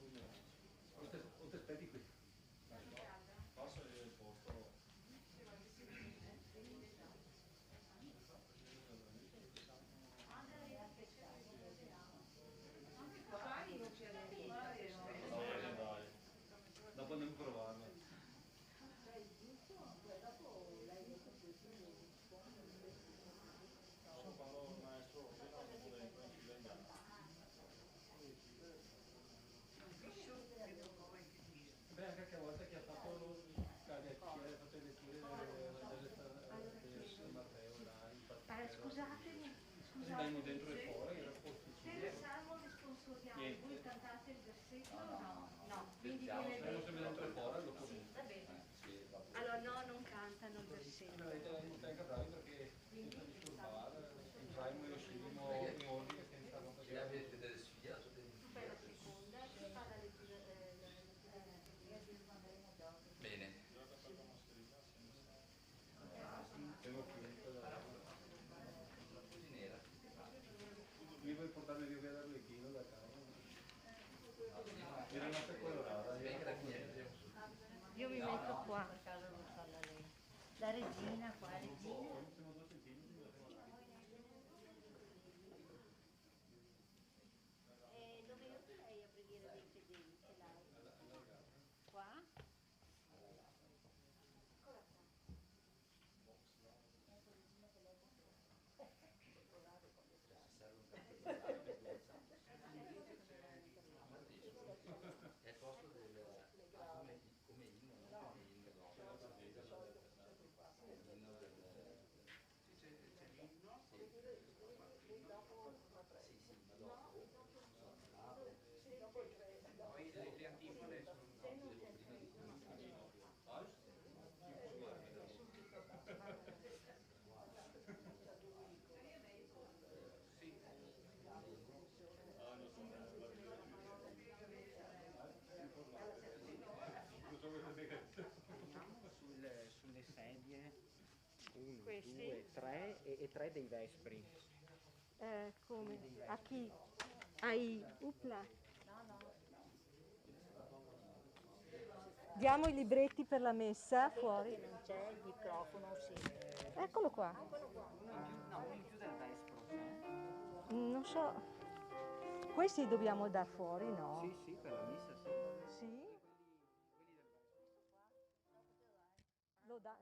O te aspetti qui? Posso vedere il posto? Dai. Dopo andiamo a provarlo. Quando il maestro ordina dopo dentro in fila indiana. Beh, anche a volte chi ha fatto le letture del Matteo, là, infatti. Scusatemi, Andammo dentro e fuori, era posticino. per il salmo vi sponsoriamo, voi cantate il versetto? No, quindi Siamo viene sempre detto. dentro e fuori, dopo Sì, dentro. va bene. Allora no, non cantano il versetto. Non tengo bravi perché senza disturbare, entriamo e usciremo in ordine senza roba che Avete delle sfide? Tu fai la seconda, chi fa la lettura? Bene. Gioca per la mascherina senza... tengo finito da... Così nera. Io voglio portarmi via l'Arlecchino da casa. Era nata colorata. Io mi metto qua. La regina qua, regina. Siamo 2 centimetri. Dove io direi a preghiera dei fedeli, ce l'hai? Qua? È il posto come inno, non come inno dopo. L'inno del... C'è l'inno? Sì, sì, ma dopo. Poi le antifone sono prima di sì. Sulle sedie 1, Questi? 2, 3 e 3 dei Vespri. Come? A chi? Ai Upla. Diamo i libretti per la messa fuori. Non c'è il microfono, sì. Eccolo qua. Uno in più del Vespro c'è. Non so. Questi dobbiamo dar fuori, no? Sì, sì, per la messa sì. Sì? Quelli del Vespro. Lo dà.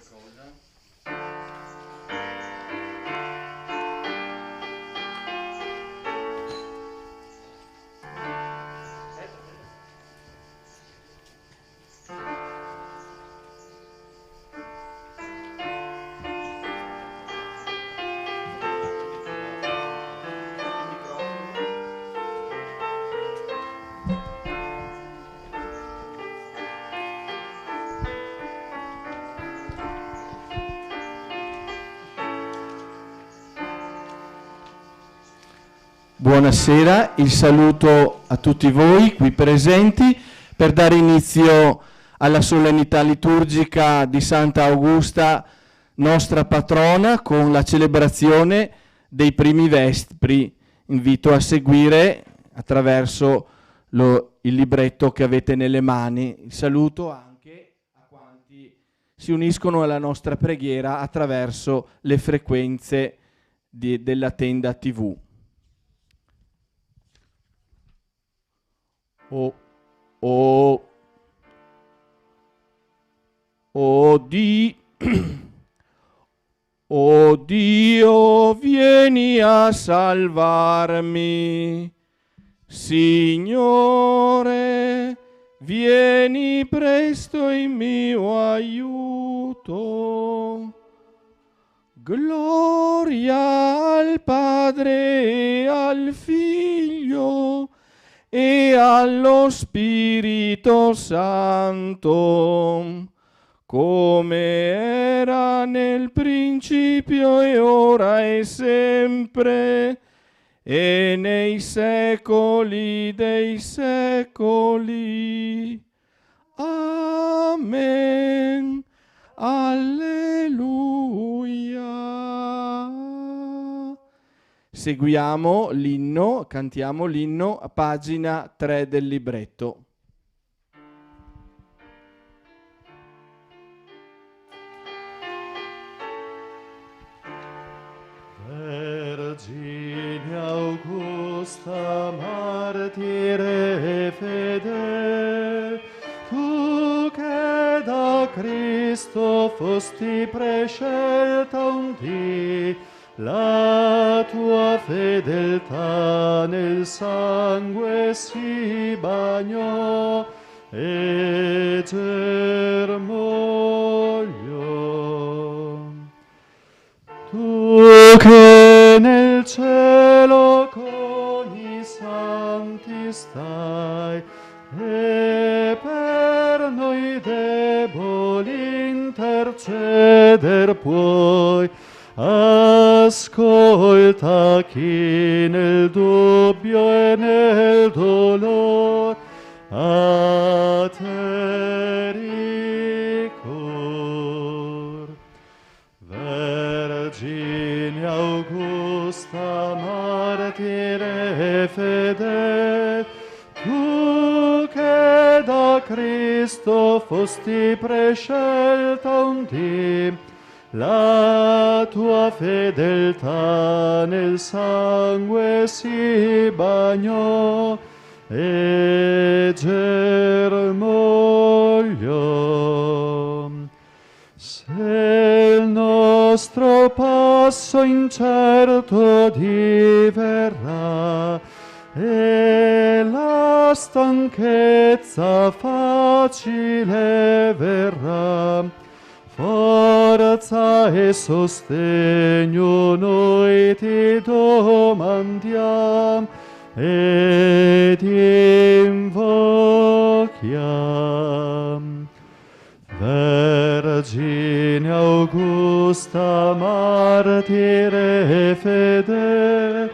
qualcosa. Buonasera, il saluto a tutti voi qui presenti per dare inizio alla solennità liturgica di Santa Augusta, nostra patrona, con la celebrazione dei primi vespri. Invito a seguire attraverso il libretto che avete nelle mani. Il saluto anche a quanti si uniscono alla nostra preghiera attraverso le frequenze della tenda TV. Oh Dio, vieni a salvarmi. Signore, vieni presto in mio aiuto. Gloria al Padre e al Figlio e allo Spirito Santo, come era nel principio e ora e sempre e nei secoli dei secoli. Amen. Alleluia. Seguiamo l'inno, cantiamo l'inno a pagina 3 del libretto. Vergine Augusta, martire e fede, tu che da Cristo fosti prescelta un dì, la tua fedeltà nel sangue si bagnò e germogliò. Tu che nel cielo con i santi stai e per noi deboli interceder puoi, ascolta chi nel dubbio e nel dolor a te ricor. Vergine Augusta, martire e fedele, tu che da Cristo fosti prescelta un dì, la tua fedeltà nel sangue si bagnò e germogliò. Se il nostro passo incerto diverrà e la stanchezza facile verrà, forza e sostegno noi ti domandiamo ed invochiamo. Vergine Augusta, martire e fedele,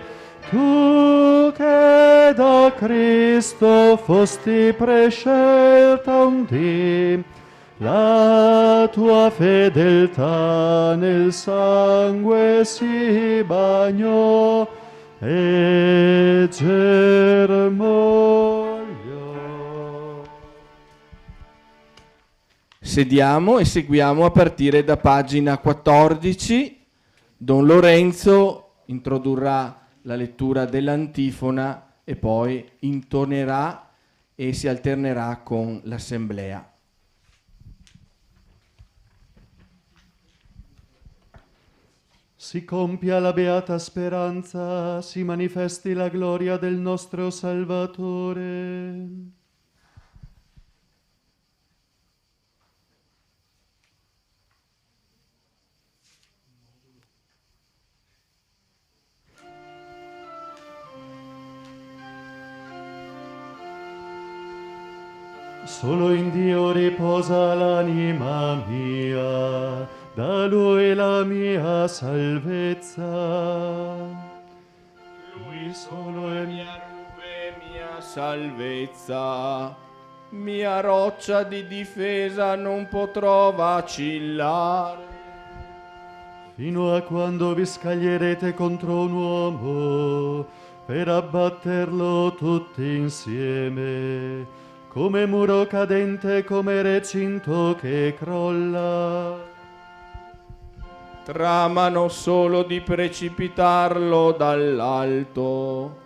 tu che da Cristo fosti prescelta un dì, la tua fedeltà nel sangue si bagnò e germogliò. Sediamo e seguiamo a partire da pagina 14. Don Lorenzo introdurrà la lettura dell'antifona e poi intonerà e si alternerà con l'assemblea. si compia la beata speranza, si manifesti la gloria del nostro Salvatore. Solo in Dio riposa l'anima mia, da Lui la mia salvezza. Lui solo è mia rupe, mia salvezza, mia roccia di difesa, non potrò vacillare. Fino a quando vi scaglierete contro un uomo, per abbatterlo tutti insieme, come muro cadente, come recinto che crolla. Tramano solo di precipitarlo dall'alto,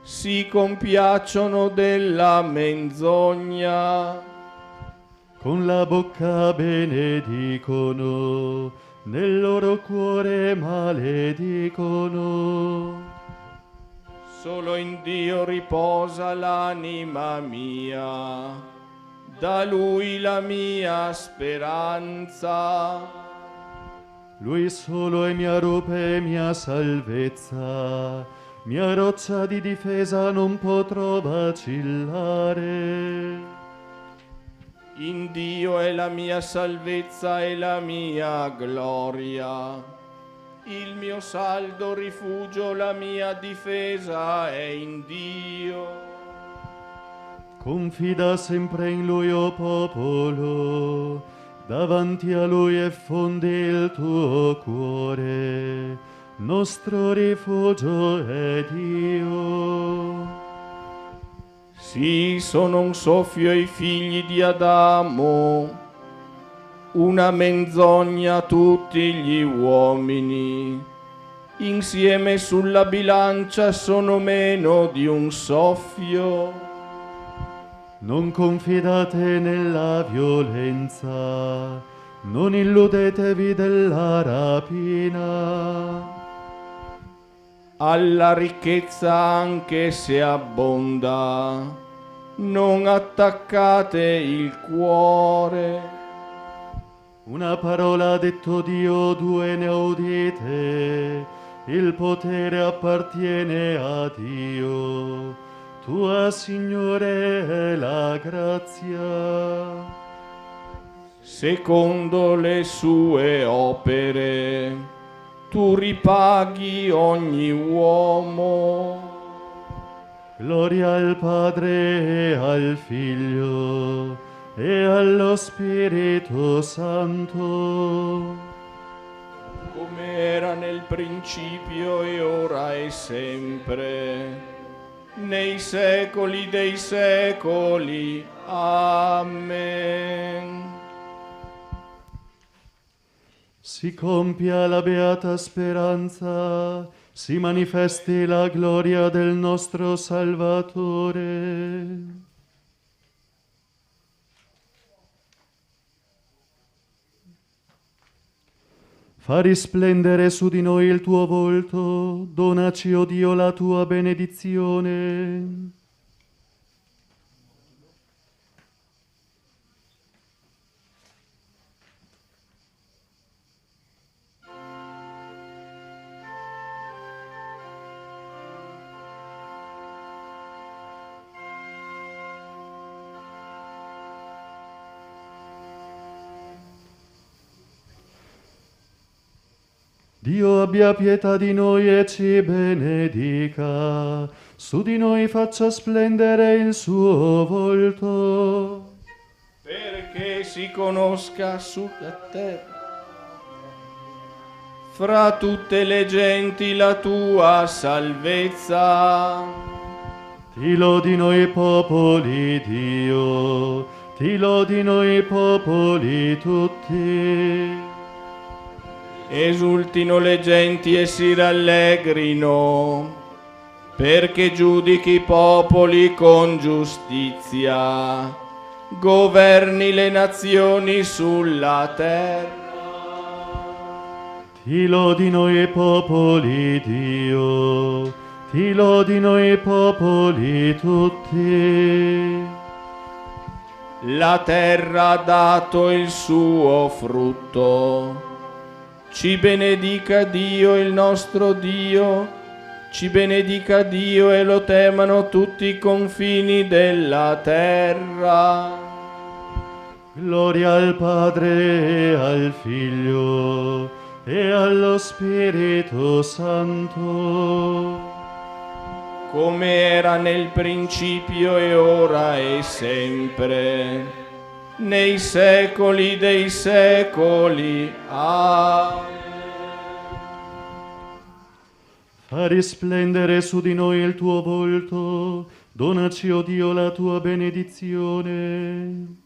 si compiacciono della menzogna. Con la bocca benedicono, nel loro cuore maledicono. Solo in Dio riposa l'anima mia, da Lui la mia speranza. Lui solo è mia rupe e mia salvezza, mia roccia di difesa, non potrò vacillare. In Dio è la mia salvezza e la mia gloria. Il mio saldo rifugio, la mia difesa è in Dio. Confida sempre in Lui, o popolo, davanti a Lui effondi il tuo cuore, nostro rifugio è Dio. Sì, sono un soffio ai figli di Adamo, una menzogna a tutti gli uomini. Insieme sulla bilancia sono meno di un soffio. Non confidate nella violenza, non illudetevi della rapina. Alla ricchezza anche se abbonda, non attaccate il cuore. Una parola ha detto Dio, due ne udite, il potere appartiene a Dio, tua Signore è la grazia. Secondo le sue opere, tu ripaghi ogni uomo. Gloria al Padre e al Figlio e allo Spirito Santo, come era nel principio e ora e sempre, nei secoli dei secoli. Amen. si compia la beata speranza, si manifesti la gloria del nostro Salvatore. Fa risplendere su di noi il tuo volto, donaci, o Dio, la tua benedizione. Dio abbia pietà di noi e ci benedica, su di noi faccia splendere il suo volto, perché si conosca sulla terra fra tutte le genti la tua salvezza. Ti lodino i popoli, Dio, ti lodino i popoli tutti. Esultino le genti e si rallegrino, perché giudichi i popoli con giustizia, governi le nazioni sulla terra. Ti lodino i popoli, Dio, ti lodino i popoli tutti. La terra ha dato il suo frutto. Ci benedica Dio, il nostro Dio. Ci benedica Dio e lo temano tutti i confini della terra. Gloria al Padre e al Figlio e allo Spirito Santo, come era nel principio e ora e sempre, nei secoli dei secoli. Amen. Fa risplendere su di noi il tuo volto, donaci, o Dio, la tua benedizione.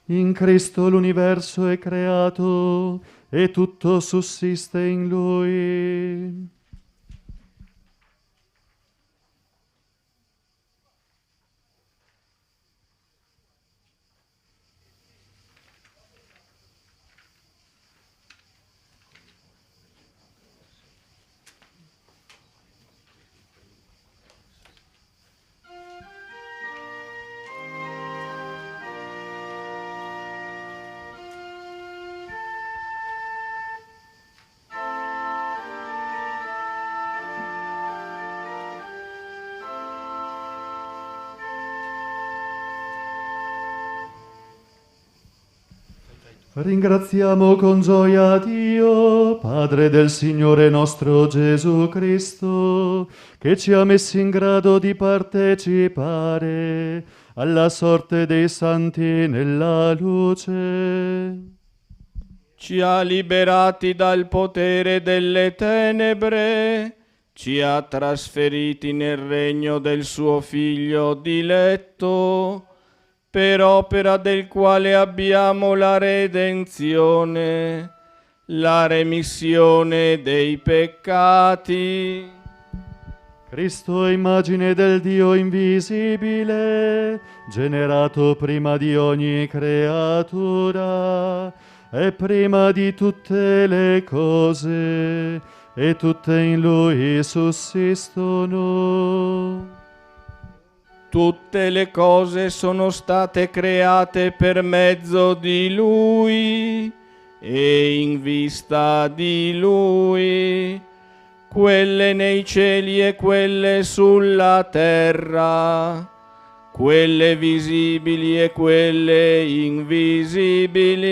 In Cristo l'universo è creato e tutto sussiste in Lui. Ringraziamo con gioia Dio, Padre del Signore nostro Gesù Cristo, che ci ha messi in grado di partecipare alla sorte dei santi nella luce. Ci ha liberati dal potere delle tenebre, ci ha trasferiti nel regno del suo Figlio diletto, per opera del quale abbiamo la redenzione, la remissione dei peccati. Cristo è immagine del Dio invisibile, generato prima di ogni creatura, e prima di tutte le cose, e tutte in Lui sussistono. Tutte le cose sono state create per mezzo di Lui e in vista di Lui, quelle nei cieli e quelle sulla terra, quelle visibili e quelle invisibili.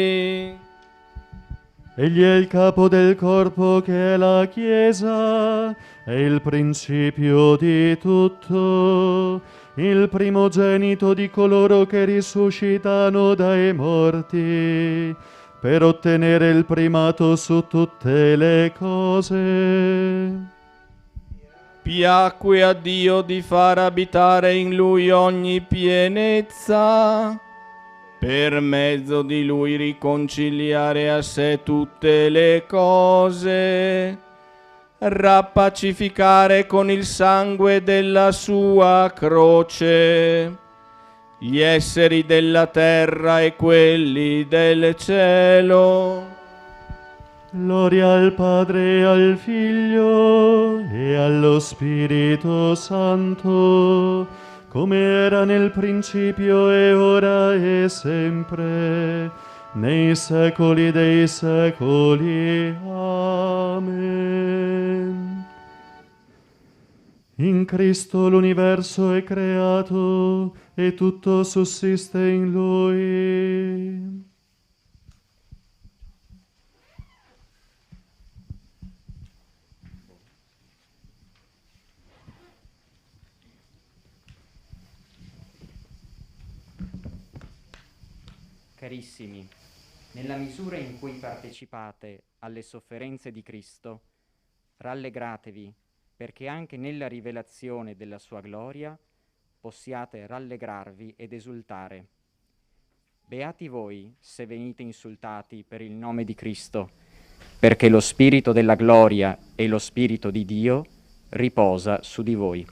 Egli è il capo del corpo che è la Chiesa, è il principio di tutto, il primogenito di coloro che risuscitano dai morti, per ottenere il primato su tutte le cose. Piacque a Dio di far abitare in Lui ogni pienezza, per mezzo di Lui riconciliare a sé tutte le cose, rappacificare con il sangue della sua croce gli esseri della terra e quelli del cielo. Gloria al Padre e al Figlio e allo Spirito Santo, come era nel principio e ora e sempre, nei secoli dei secoli. Amen. In Cristo l'universo è creato e tutto sussiste in Lui. Carissimi, nella misura in cui partecipate alle sofferenze di Cristo, rallegratevi perché anche nella rivelazione della sua gloria possiate rallegrarvi ed esultare. Beati voi se venite insultati per il nome di Cristo, perché lo Spirito della gloria e lo Spirito di Dio riposa su di voi.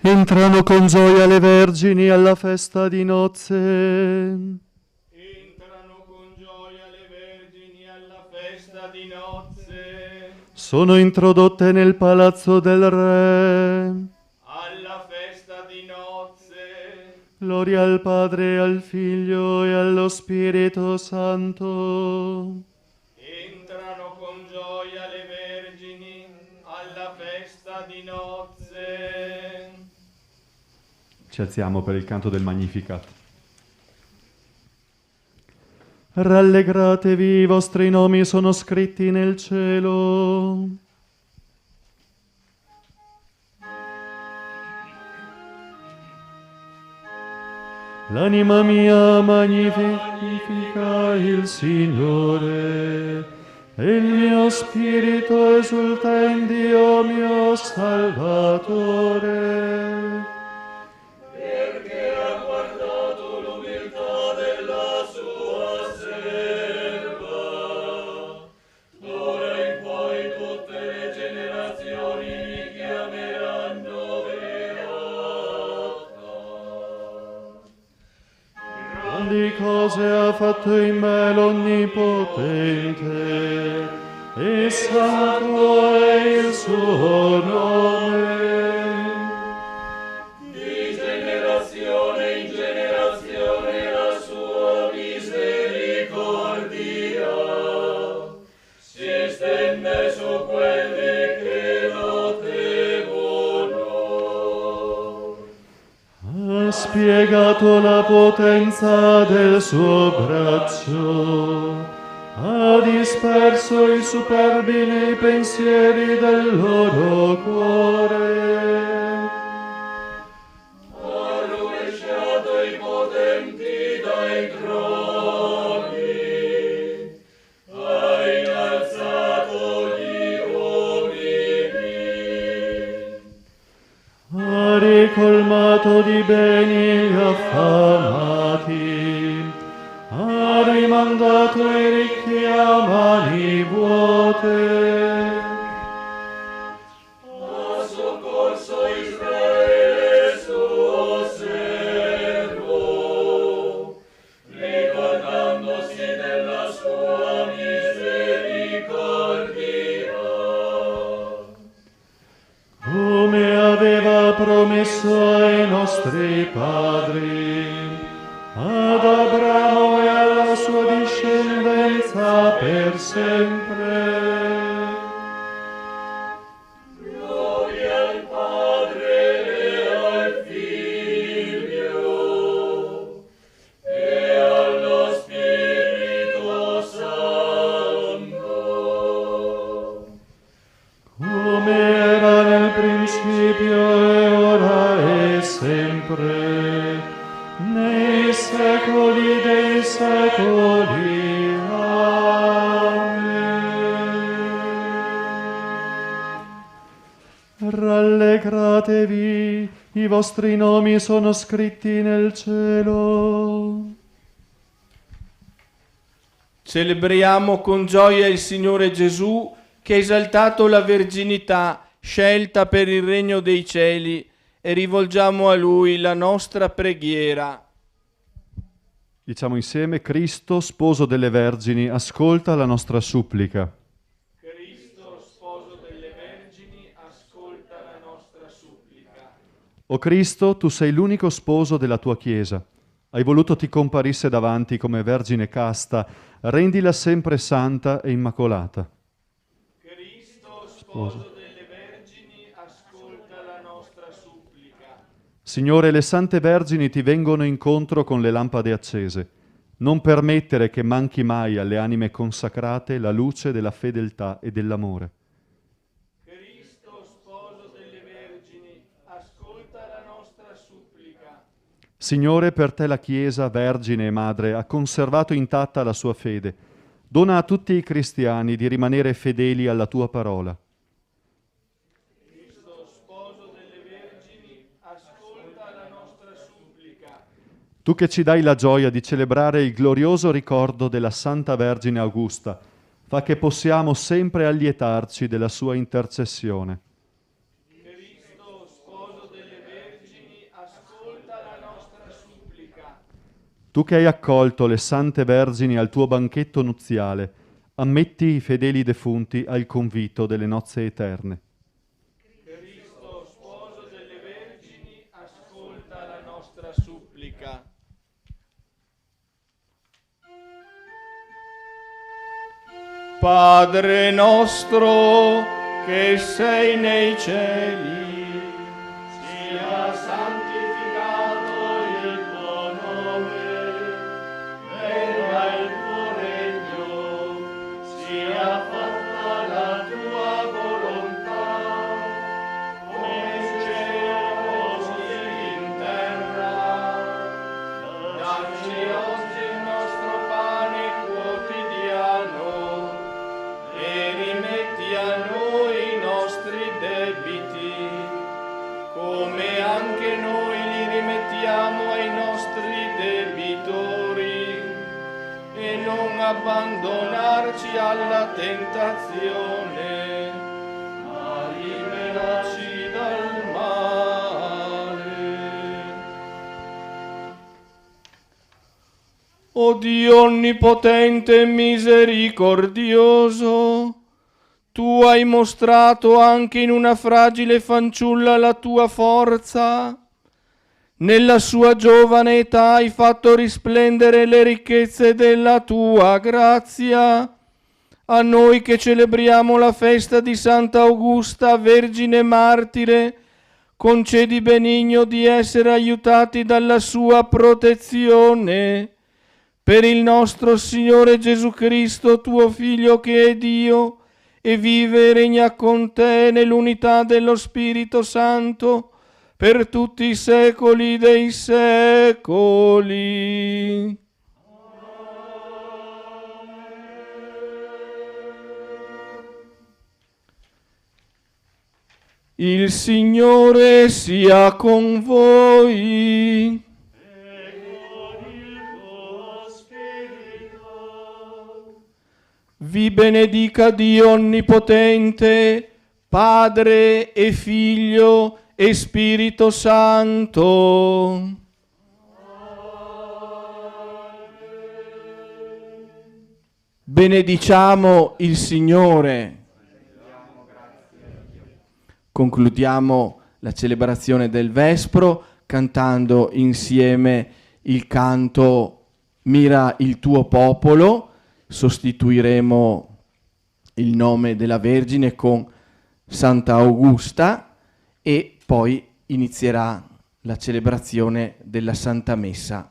Entrano con gioia le vergini alla festa di nozze. Entrano con gioia le vergini alla festa di nozze. Sono introdotte nel palazzo del re. Alla festa di nozze. Gloria al Padre, al Figlio e allo Spirito Santo. Entrano con gioia le vergini alla festa di nozze. Ci alziamo per il canto del Magnificat. Rallegratevi, i vostri nomi sono scritti nel cielo. L'anima mia magnifica il Signore, e il mio spirito esulta in Dio mio Salvatore. Perché ha guardato l'umiltà della sua serva. D'ora in poi tutte le generazioni mi chiameranno beata. Grandi cose ha fatto in me l'Onnipotente, e santo è il suo nome. Di generazione in generazione la sua misericordia si estende su quelli che lo temono. Ha spiegato la potenza del suo braccio, ha disperso i superbi nei pensieri del loro cuore. Ha rovesciato i potenti dai troni, ha innalzato gli uomini. Ha ricolmato di beni gli affamati, ha rimandato i ricchi a mani vuote. Ha soccorso Israele suo servo, ricordandosi della sua misericordia. Come aveva promesso ai nostri padri, ad Abramo e alla sua discendenza per sempre. Gloria al Padre e al Figlio e allo Spirito Santo. Come era nel principio e ora e sempre, nei secoli dei secoli. Amen. Rallegratevi, i vostri nomi sono scritti nel cielo. Celebriamo con gioia il Signore Gesù, che ha esaltato la verginità scelta per il regno dei cieli, e rivolgiamo a Lui la nostra preghiera. Diciamo insieme: Cristo, sposo delle vergini, ascolta la nostra supplica. Cristo, sposo delle vergini, ascolta la nostra supplica. O Cristo, tu sei l'unico sposo della tua Chiesa. Hai voluto ti comparisse davanti come vergine casta, rendila sempre santa e immacolata. Cristo, sposo delle vergini, ascolta la nostra supplica. Signore, le sante vergini ti vengono incontro con le lampade accese. Non permettere che manchi mai alle anime consacrate la luce della fedeltà e dell'amore. Cristo, sposo delle vergini, ascolta la nostra supplica. Signore, per te la Chiesa, Vergine e Madre, ha conservato intatta la sua fede. Dona a tutti i cristiani di rimanere fedeli alla tua parola. Cristo, sposo delle vergini, ascolta la nostra supplica. Tu che ci dai la gioia di celebrare il glorioso ricordo della Santa Vergine Augusta, fa che possiamo sempre allietarci della sua intercessione. Cristo, sposo delle vergini, ascolta la nostra supplica. Tu che hai accolto le sante vergini al tuo banchetto nuziale, ammetti i fedeli defunti al convito delle nozze eterne. Cristo, sposo delle vergini, ascolta la nostra supplica. Padre nostro che sei nei cieli, sia santificato il tuo nome, venga il tuo regno, sia fatta la tua volontà, come in cielo così in terra. Dacci oggi il nostro pane quotidiano e rimetti a noi i nostri debiti, come anche noi li rimettiamo ai nostri debitori, e non abbandonarci alla tentazione, ma liberaci dal male. O Dio onnipotente e misericordioso, tu hai mostrato anche in una fragile fanciulla la tua forza. Nella sua giovane età hai fatto risplendere le ricchezze della tua grazia. A noi che celebriamo la festa di Santa Augusta, Vergine Martire, concedi benigno di essere aiutati dalla sua protezione. Per il nostro Signore Gesù Cristo, tuo Figlio che è Dio, e vive e regna con te nell'unità dello Spirito Santo, per tutti i secoli dei secoli. Il Signore sia con voi. Vi benedica Dio Onnipotente, Padre e Figlio e Spirito Santo. Benediciamo il Signore. Concludiamo la celebrazione del Vespro cantando insieme il canto Mira il tuo popolo. Sostituiremo il nome della Vergine con Santa Augusta e poi inizierà la celebrazione della Santa Messa.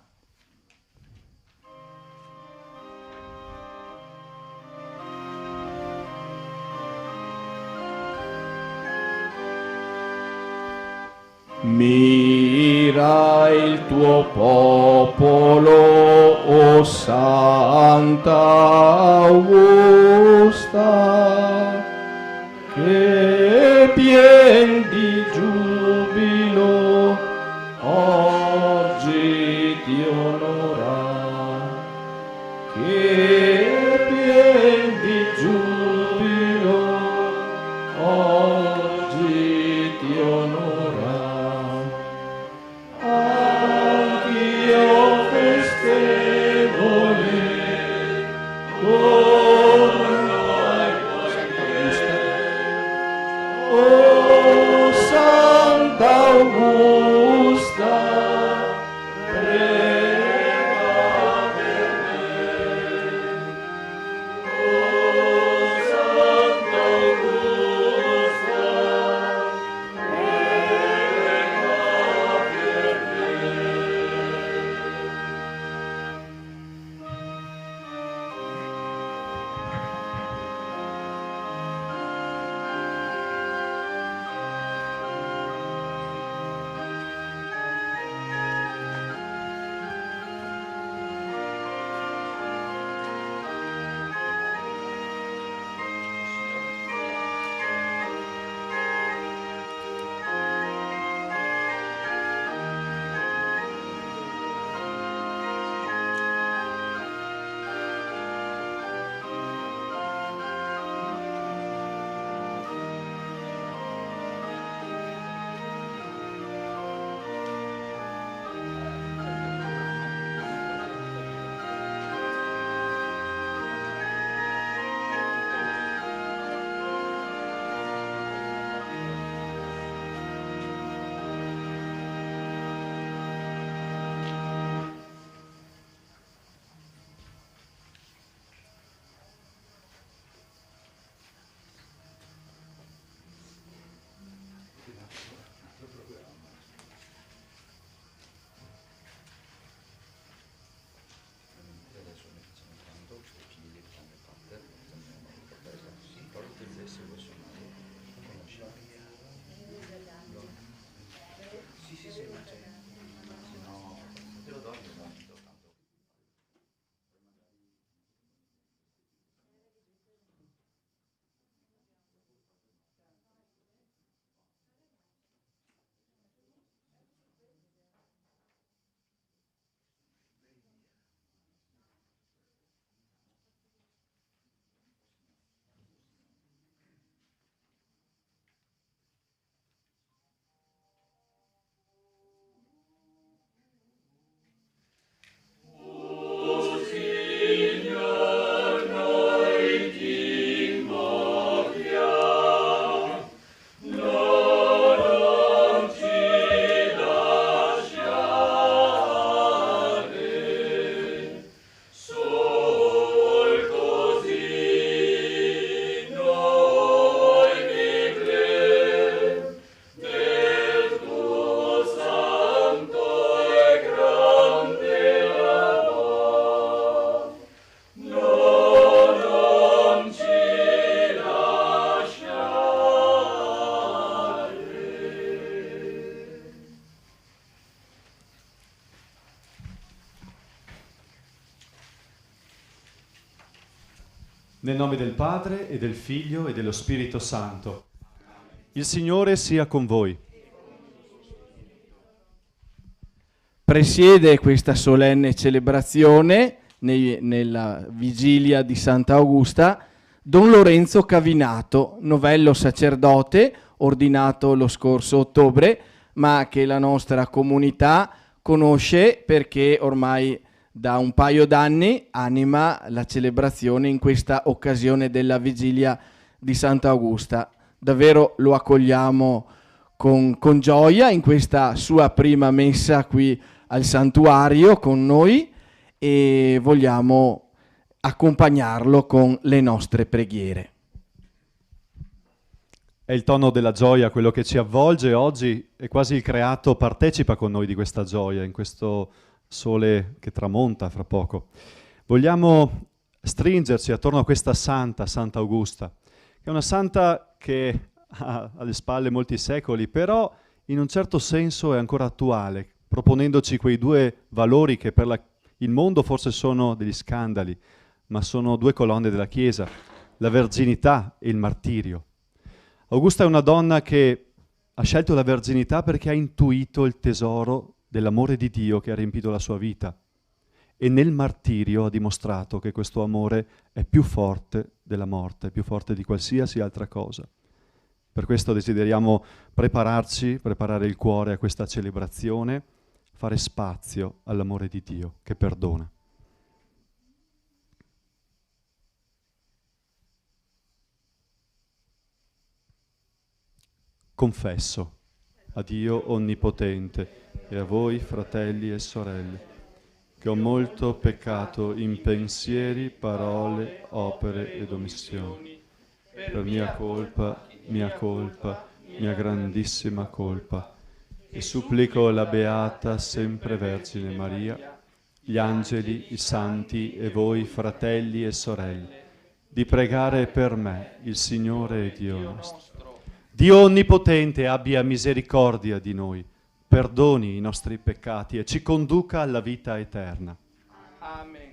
Mira il tuo popolo, o Santa Augusta, che pien di giubilo oggi ti onora, che pien di giubilo oggi ti onora. Anch'io festevole o Santa Augusta, prega per me. O Santa Augusta, prega per me. Nel nome del Padre e del Figlio e dello Spirito Santo. Il Signore sia con voi. Presiede questa solenne celebrazione nella vigilia di Santa Augusta Don Lorenzo Cavinato, novello sacerdote, ordinato lo scorso ottobre, ma che la nostra comunità conosce perché ormai da un paio d'anni anima la celebrazione in questa occasione della vigilia di Santa Augusta. Davvero lo accogliamo con gioia in questa sua prima messa qui al santuario con noi e vogliamo accompagnarlo con le nostre preghiere. È il tono della gioia quello che ci avvolge oggi e quasi il creato partecipa con noi di questa gioia in questo sole che tramonta fra poco. Vogliamo stringerci attorno a questa santa, Santa Augusta, che è una santa che ha alle spalle molti secoli, però in un certo senso è ancora attuale, proponendoci quei due valori che per il mondo forse sono degli scandali, ma sono due colonne della Chiesa, la verginità e il martirio. Augusta è una donna che ha scelto la verginità perché ha intuito il tesoro dell'amore di Dio che ha riempito la sua vita e nel martirio ha dimostrato che questo amore è più forte della morte, più forte di qualsiasi altra cosa. Per questo desideriamo preparare il cuore a questa celebrazione, fare spazio all'amore di Dio che perdona. Confesso a Dio Onnipotente e a voi, fratelli e sorelle, che ho molto peccato in pensieri, parole, opere ed omissioni. Per mia colpa, mia grandissima colpa. E supplico la Beata Sempre Vergine Maria, gli angeli, i santi e voi, fratelli e sorelle, di pregare per me, il Signore e Dio nostro. Dio Onnipotente abbia misericordia di noi, perdoni i nostri peccati e ci conduca alla vita eterna. Amen.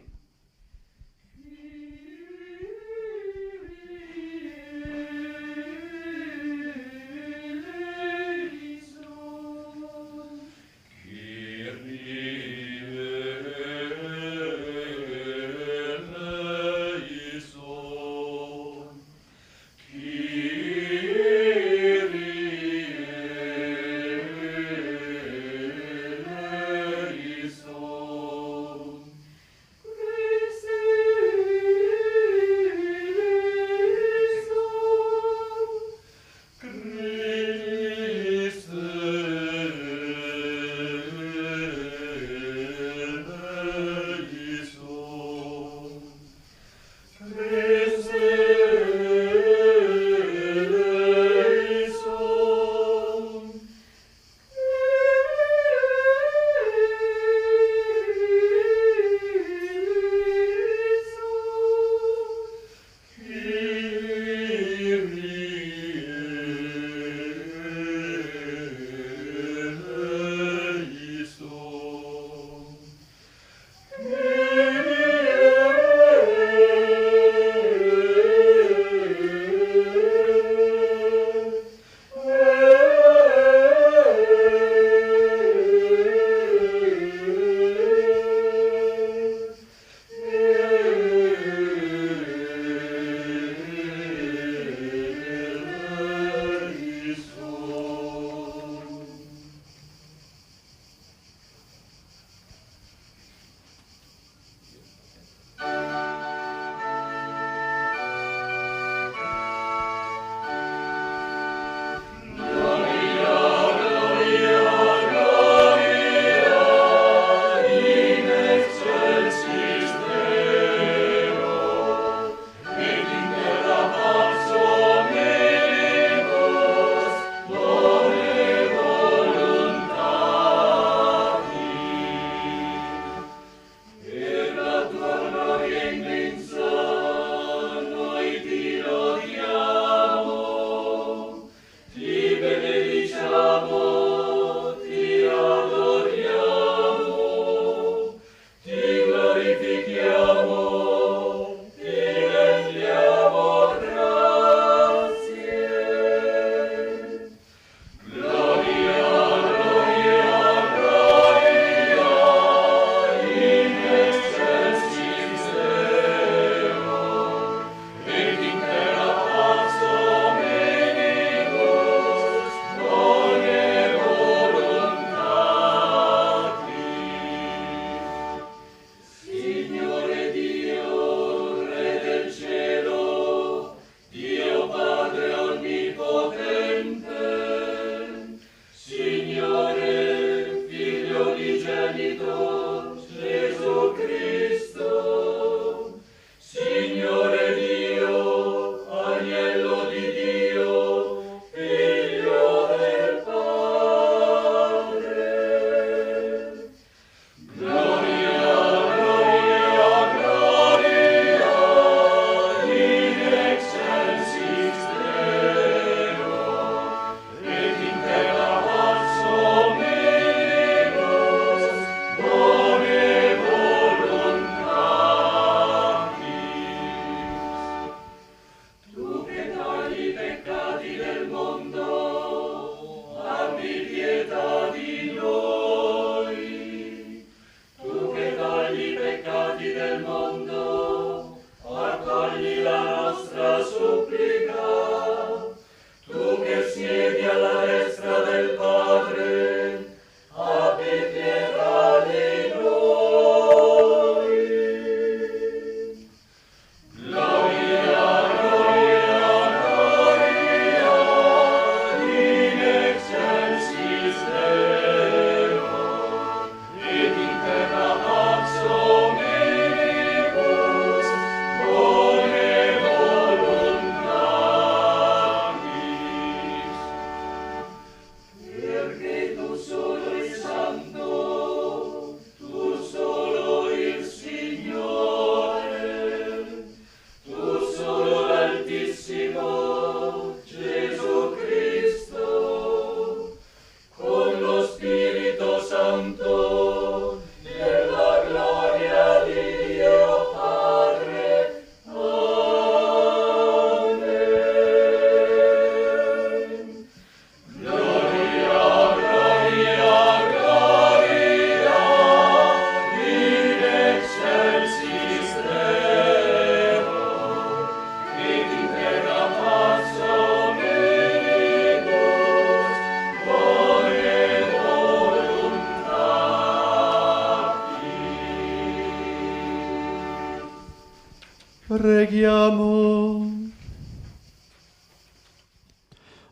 Preghiamo.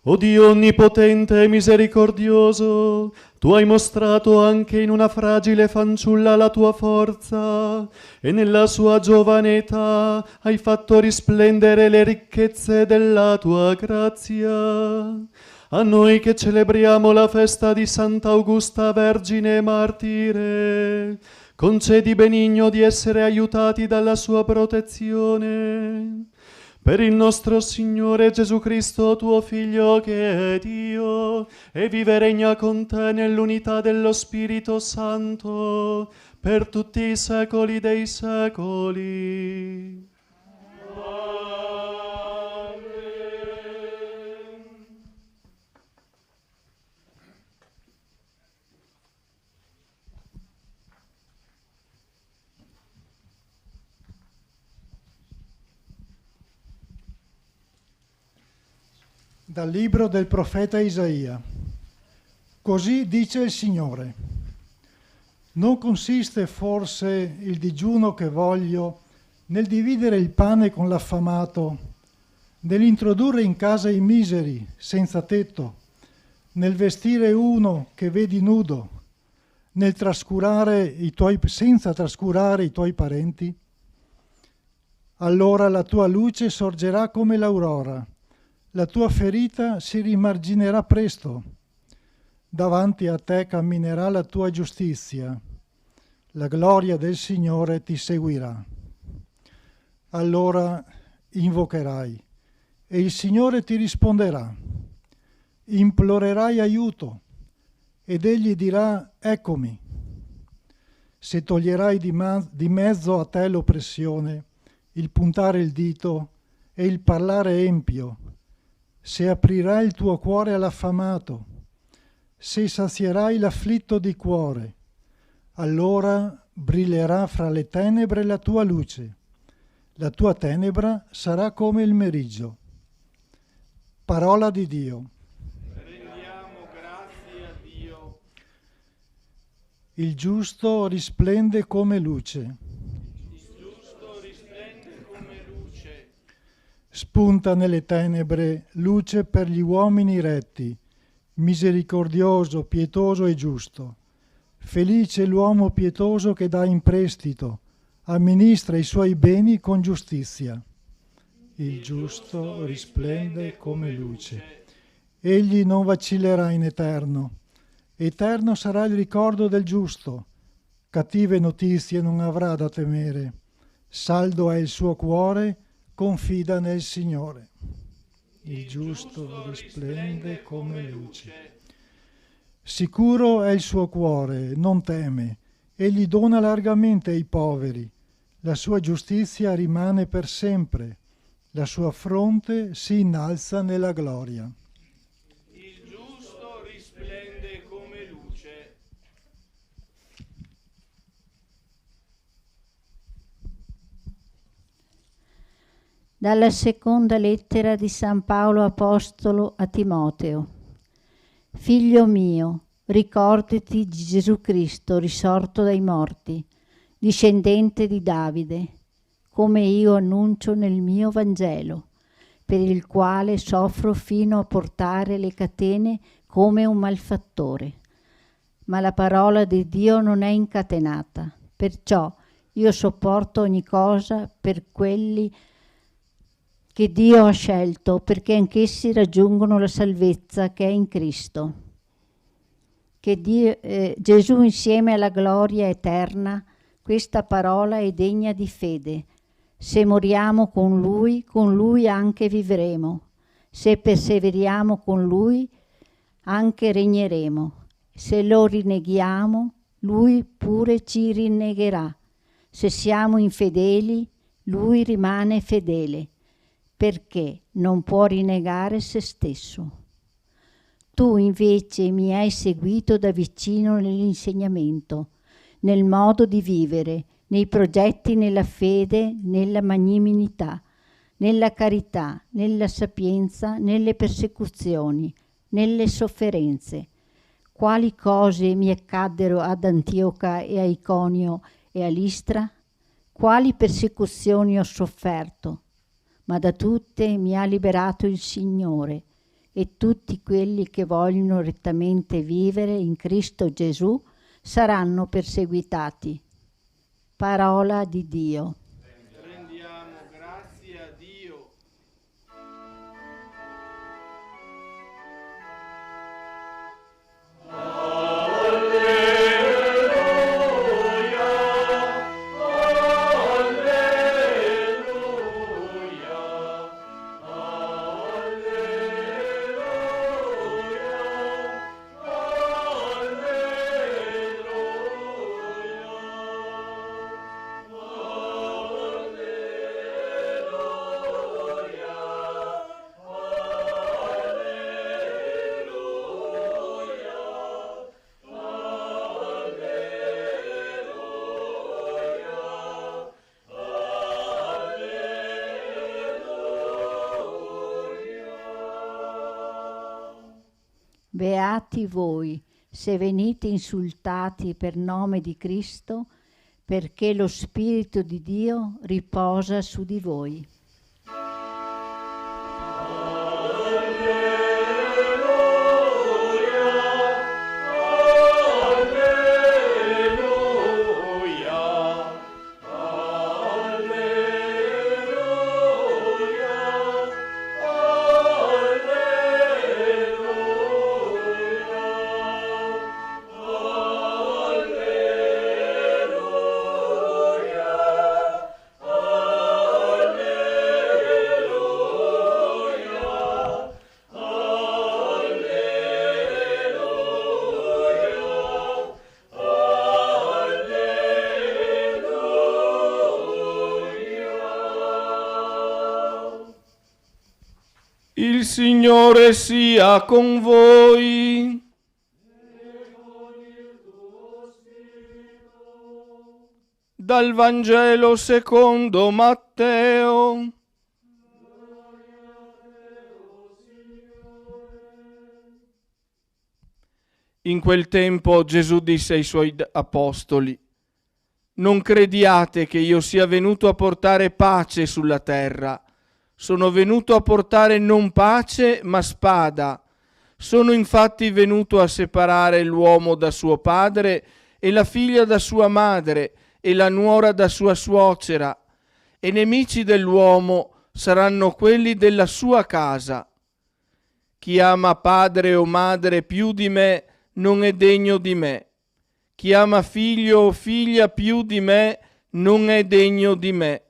O Dio onnipotente e misericordioso, tu hai mostrato anche in una fragile fanciulla la tua forza e nella sua giovane età hai fatto risplendere le ricchezze della tua grazia. A noi che celebriamo la festa di Sant'Augusta Vergine Martire, concedi benigno di essere aiutati dalla sua protezione. Per il nostro Signore Gesù Cristo, tuo Figlio, che è Dio, e vive e regna con te nell'unità dello Spirito Santo, per tutti i secoli dei secoli. Dal libro del profeta Isaia. Così dice il Signore: non consiste forse il digiuno che voglio nel dividere il pane con l'affamato, nell'introdurre in casa i miseri senza tetto, nel vestire uno che vedi nudo, nel senza trascurare i tuoi parenti? Allora la tua luce sorgerà come l'aurora, la tua ferita si rimarginerà presto. Davanti a te camminerà la tua giustizia. La gloria del Signore ti seguirà. Allora invocherai e il Signore ti risponderà. Implorerai aiuto ed Egli dirà: eccomi. Se toglierai di mezzo a te l'oppressione, il puntare il dito e il parlare empio, se aprirai il tuo cuore all'affamato, se sazierai l'afflitto di cuore, allora brillerà fra le tenebre la tua luce. La tua tenebra sarà come il meriggio. Parola di Dio. Rendiamo grazie a Dio. Il giusto risplende come luce. Spunta nelle tenebre luce per gli uomini retti, misericordioso, pietoso e giusto. Felice l'uomo pietoso che dà in prestito, amministra i suoi beni con giustizia. Il giusto risplende come luce. Egli non vacillerà in eterno. Eterno sarà il ricordo del giusto. Cattive notizie non avrà da temere. Saldo è il suo cuore, confida nel Signore. Il giusto risplende come luce. Sicuro è il suo cuore, non teme. Egli dona largamente ai poveri. La sua giustizia rimane per sempre. La sua fronte si innalza nella gloria. Il giusto risplende come luce. Dalla seconda lettera di San Paolo Apostolo a Timoteo. Figlio mio, ricordati di Gesù Cristo risorto dai morti, discendente di Davide, come io annuncio nel mio Vangelo, per il quale soffro fino a portare le catene come un malfattore. Ma la parola di Dio non è incatenata, perciò io sopporto ogni cosa per quelli che Dio ha scelto, perché anch'essi raggiungono la salvezza che è in Cristo. Che Gesù insieme alla gloria eterna, questa parola è degna di fede. Se moriamo con Lui anche vivremo. Se perseveriamo con Lui, anche regneremo. Se lo rinneghiamo, Lui pure ci rinnegherà. Se siamo infedeli, Lui rimane fedele, perché non può rinnegare se stesso. Tu invece mi hai seguito da vicino nell'insegnamento, nel modo di vivere, nei progetti, nella fede, nella magnanimità, nella carità, nella sapienza, nelle persecuzioni, nelle sofferenze. Quali cose mi accaddero ad Antioca e a Iconio e a Listra? Quali persecuzioni ho sofferto, ma da tutte mi ha liberato il Signore, e tutti quelli che vogliono rettamente vivere in Cristo Gesù saranno perseguitati. Parola di Dio. Rendiamo grazie a Dio. Beati voi, se venite insultati per nome di Cristo, perché lo Spirito di Dio riposa su di voi. Il Signore sia con voi. Dal Vangelo secondo Matteo. In quel tempo Gesù disse ai suoi apostoli: non crediate che io sia venuto a portare pace sulla terra. Sono venuto a portare non pace, ma spada. Sono infatti venuto a separare l'uomo da suo padre e la figlia da sua madre e la nuora da sua suocera. E nemici dell'uomo saranno quelli della sua casa. Chi ama padre o madre più di me non è degno di me. Chi ama figlio o figlia più di me non è degno di me.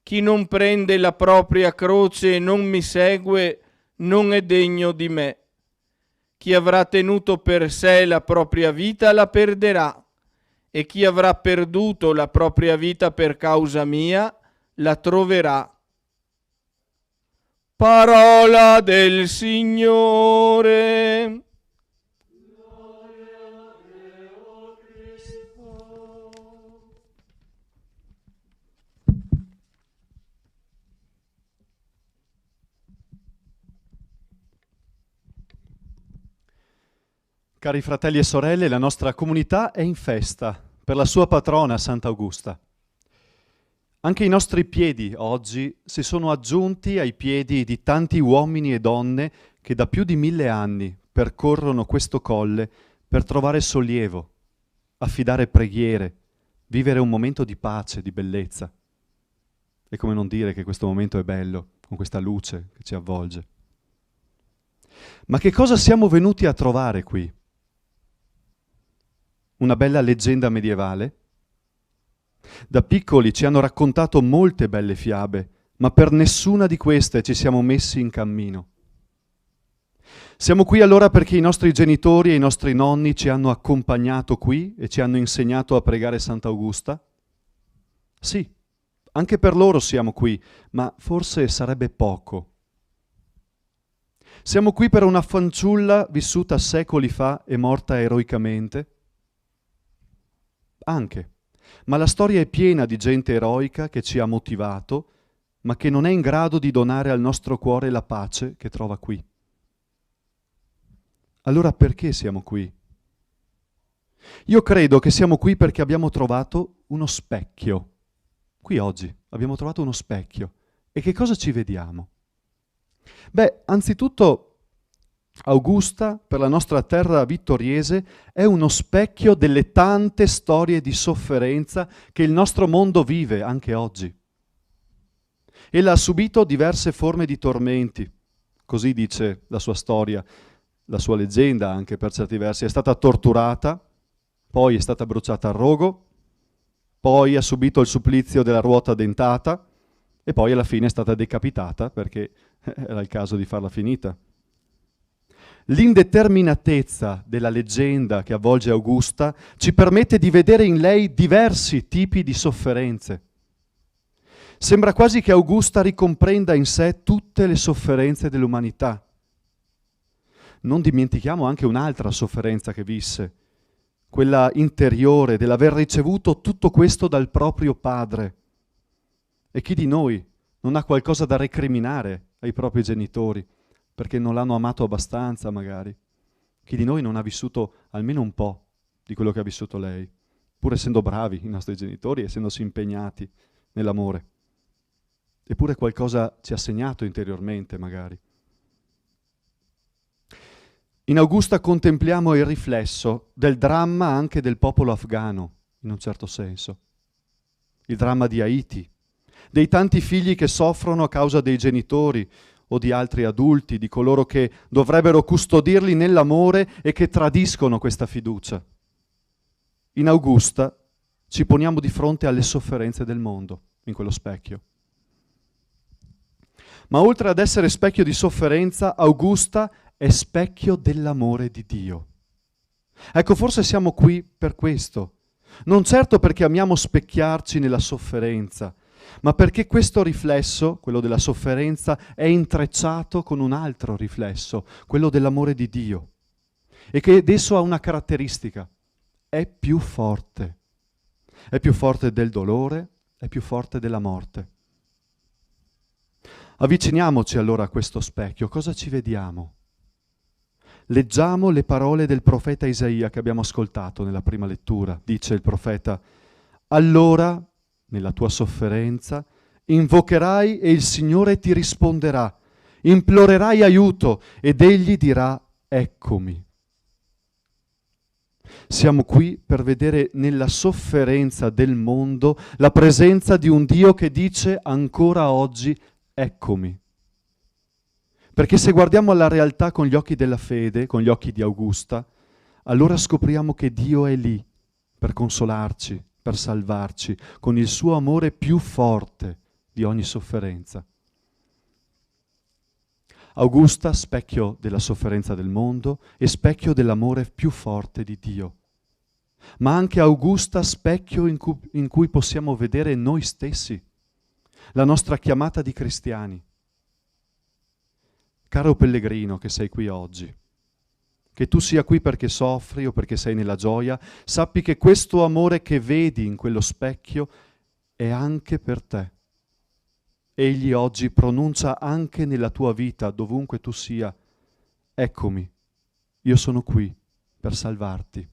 Chi non prende la propria croce e non mi segue non è degno di me. Chi avrà tenuto per sé la propria vita la perderà, e chi avrà perduto la propria vita per causa mia la troverà. Parola del Signore. Cari fratelli e sorelle, la nostra comunità è in festa per la sua patrona Sant'Augusta. Anche i nostri piedi oggi si sono aggiunti ai piedi di tanti uomini e donne che da più di 1000 anni percorrono questo colle per trovare sollievo, affidare preghiere, vivere un momento di pace, di bellezza. E come non dire che questo momento è bello, con questa luce che ci avvolge. Ma che cosa siamo venuti a trovare qui? Una bella leggenda medievale? Da piccoli ci hanno raccontato molte belle fiabe, ma per nessuna di queste ci siamo messi in cammino. Siamo qui allora perché i nostri genitori e i nostri nonni ci hanno accompagnato qui e ci hanno insegnato a pregare Sant'Augusta? Sì, anche per loro siamo qui, ma forse sarebbe poco. Siamo qui per una fanciulla vissuta secoli fa e morta eroicamente? Anche, ma la storia è piena di gente eroica che ci ha motivato, ma che non è in grado di donare al nostro cuore la pace che trova qui. Allora perché siamo qui? Io credo che siamo qui perché abbiamo trovato uno specchio. qui oggi abbiamo trovato uno specchio. E che cosa ci vediamo? Beh, anzitutto Augusta, per la nostra terra vittoriese, è uno specchio delle tante storie di sofferenza che il nostro mondo vive anche oggi. Ella ha subito diverse forme di tormenti, così dice la sua storia, la sua leggenda anche per certi versi. È stata torturata, poi è stata bruciata al rogo, poi ha subito il supplizio della ruota dentata e poi alla fine è stata decapitata perché era il caso di farla finita. L'indeterminatezza della leggenda che avvolge Augusta ci permette di vedere in lei diversi tipi di sofferenze. Sembra quasi che Augusta ricomprenda in sé tutte le sofferenze dell'umanità. Non dimentichiamo anche un'altra sofferenza che visse, quella interiore dell'aver ricevuto tutto questo dal proprio padre. E chi di noi non ha qualcosa da recriminare ai propri genitori, perché non l'hanno amato abbastanza magari? Chi di noi non ha vissuto almeno un po' di quello che ha vissuto lei, pur essendo bravi i nostri genitori, essendosi impegnati nell'amore? Eppure qualcosa ci ha segnato interiormente magari. In Augusta contempliamo il riflesso del dramma anche del popolo afghano, in un certo senso. Il dramma di Haiti, dei tanti figli che soffrono a causa dei genitori o di altri adulti, di coloro che dovrebbero custodirli nell'amore e che tradiscono questa fiducia. In Augusta ci poniamo di fronte alle sofferenze del mondo, in quello specchio. Ma oltre ad essere specchio di sofferenza, Augusta è specchio dell'amore di Dio. Ecco, forse siamo qui per questo. Non certo perché amiamo specchiarci nella sofferenza, ma perché questo riflesso, quello della sofferenza, è intrecciato con un altro riflesso, quello dell'amore di Dio, e che esso ha una caratteristica: è più forte. È più forte del dolore, è più forte della morte. Avviciniamoci allora a questo specchio. Cosa ci vediamo? Leggiamo le parole del profeta Isaia che abbiamo ascoltato nella prima lettura. Dice il profeta: allora, nella tua sofferenza, invocherai e il Signore ti risponderà, implorerai aiuto ed Egli dirà: eccomi. Siamo qui per vedere nella sofferenza del mondo la presenza di un Dio che dice ancora oggi: eccomi. Perché se guardiamo alla realtà con gli occhi della fede, con gli occhi di Augusta, allora scopriamo che Dio è lì per consolarci, per salvarci, con il suo amore più forte di ogni sofferenza. Augusta, specchio della sofferenza del mondo e specchio dell'amore più forte di Dio. Ma anche Augusta, specchio in cui possiamo vedere noi stessi, la nostra chiamata di cristiani. Caro pellegrino che sei qui oggi, che tu sia qui perché soffri o perché sei nella gioia, sappi che questo amore che vedi in quello specchio è anche per te. Egli oggi pronuncia anche nella tua vita, dovunque tu sia: eccomi, io sono qui per salvarti.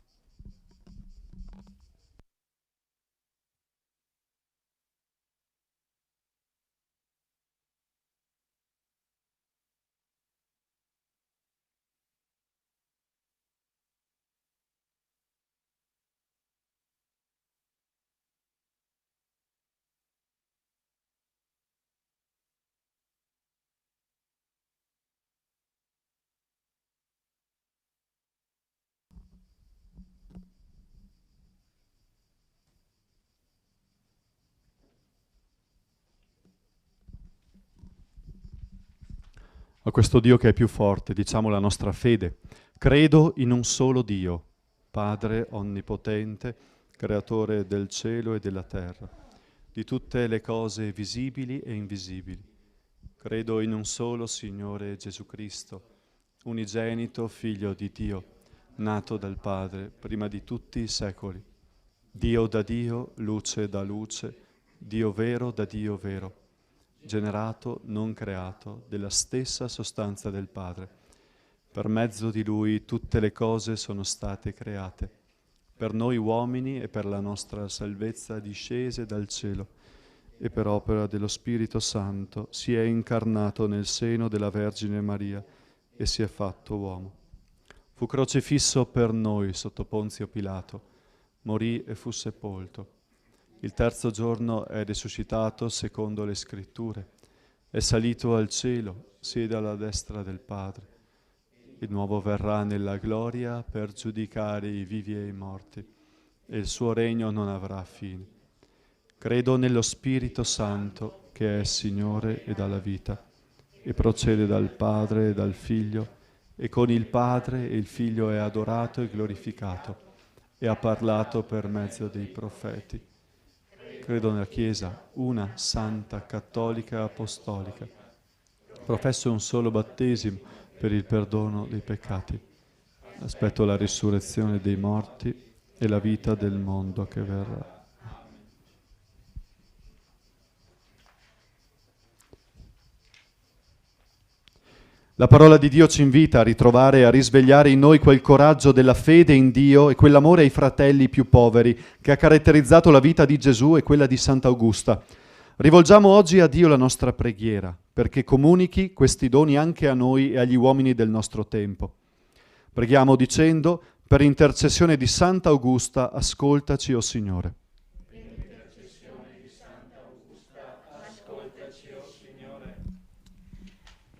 A questo Dio che è più forte, diciamo la nostra fede. Credo in un solo Dio, Padre onnipotente, creatore del cielo e della terra, di tutte le cose visibili e invisibili. Credo in un solo Signore Gesù Cristo, unigenito Figlio di Dio, nato dal Padre prima di tutti i secoli. Dio da Dio, luce da luce, Dio vero da Dio vero, generato, non creato, della stessa sostanza del Padre. Per mezzo di Lui tutte le cose sono state create, per noi uomini e per la nostra salvezza discese dal cielo, e per opera dello Spirito Santo si è incarnato nel seno della Vergine Maria e si è fatto uomo. Fu crocifisso per noi sotto Ponzio Pilato, morì e fu sepolto. Il terzo giorno è risuscitato secondo le Scritture, è salito al cielo, siede alla destra del Padre. Di nuovo verrà nella gloria per giudicare i vivi e i morti, e il suo regno non avrà fine. Credo nello Spirito Santo, che è Signore e dà la vita, e procede dal Padre e dal Figlio, e con il Padre e il Figlio è adorato e glorificato, e ha parlato per mezzo dei profeti. Credo nella Chiesa, una, santa, cattolica e apostolica. Professo un solo battesimo per il perdono dei peccati. Aspetto la risurrezione dei morti e la vita del mondo che verrà. La parola di Dio ci invita a ritrovare e a risvegliare in noi quel coraggio della fede in Dio e quell'amore ai fratelli più poveri che ha caratterizzato la vita di Gesù e quella di Sant'Augusta. Rivolgiamo oggi a Dio la nostra preghiera perché comunichi questi doni anche a noi e agli uomini del nostro tempo. Preghiamo dicendo: per intercessione di Sant'Augusta, ascoltaci, o Signore.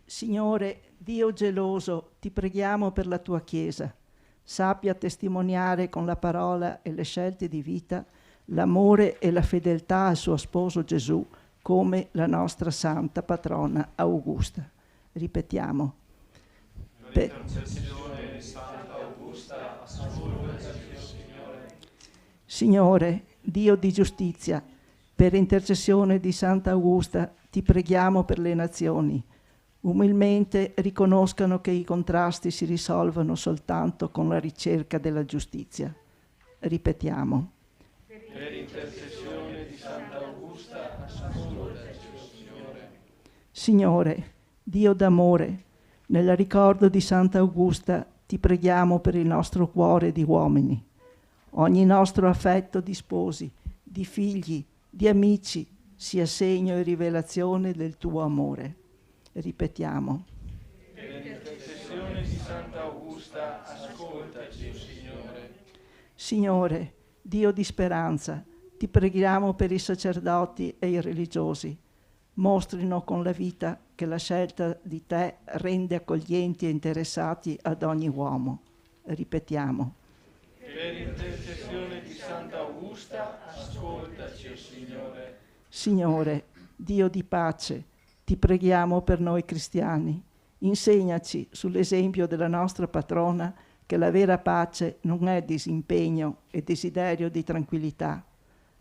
Signore, Dio geloso, ti preghiamo per la tua Chiesa. Sappia testimoniare con la parola e le scelte di vita l'amore e la fedeltà al suo sposo Gesù, come la nostra santa patrona Augusta. Ripetiamo. Per intercessione di Santa Augusta, ascoltaci, Signore. Signore, Dio di giustizia, per intercessione di Santa Augusta, ti preghiamo per le nazioni. Umilmente riconoscano che i contrasti si risolvono soltanto con la ricerca della giustizia. Ripetiamo. Per intercessione di Santa Augusta, ascoltaci, Signore. Signore, Dio d'amore, nel ricordo di Santa Augusta ti preghiamo per il nostro cuore di uomini. Ogni nostro affetto di sposi, di figli, di amici sia segno e rivelazione del tuo amore. Ripetiamo. Per intercessione di Santa Augusta, ascoltaci, Signore. Signore, Dio di speranza, ti preghiamo per i sacerdoti e i religiosi. Mostrino con la vita che la scelta di te rende accoglienti e interessati ad ogni uomo. Ripetiamo. Per intercessione di Santa Augusta, ascoltaci, Signore. Signore, Dio di pace, ti preghiamo per noi cristiani. Insegnaci, sull'esempio della nostra patrona, che la vera pace non è disimpegno e desiderio di tranquillità,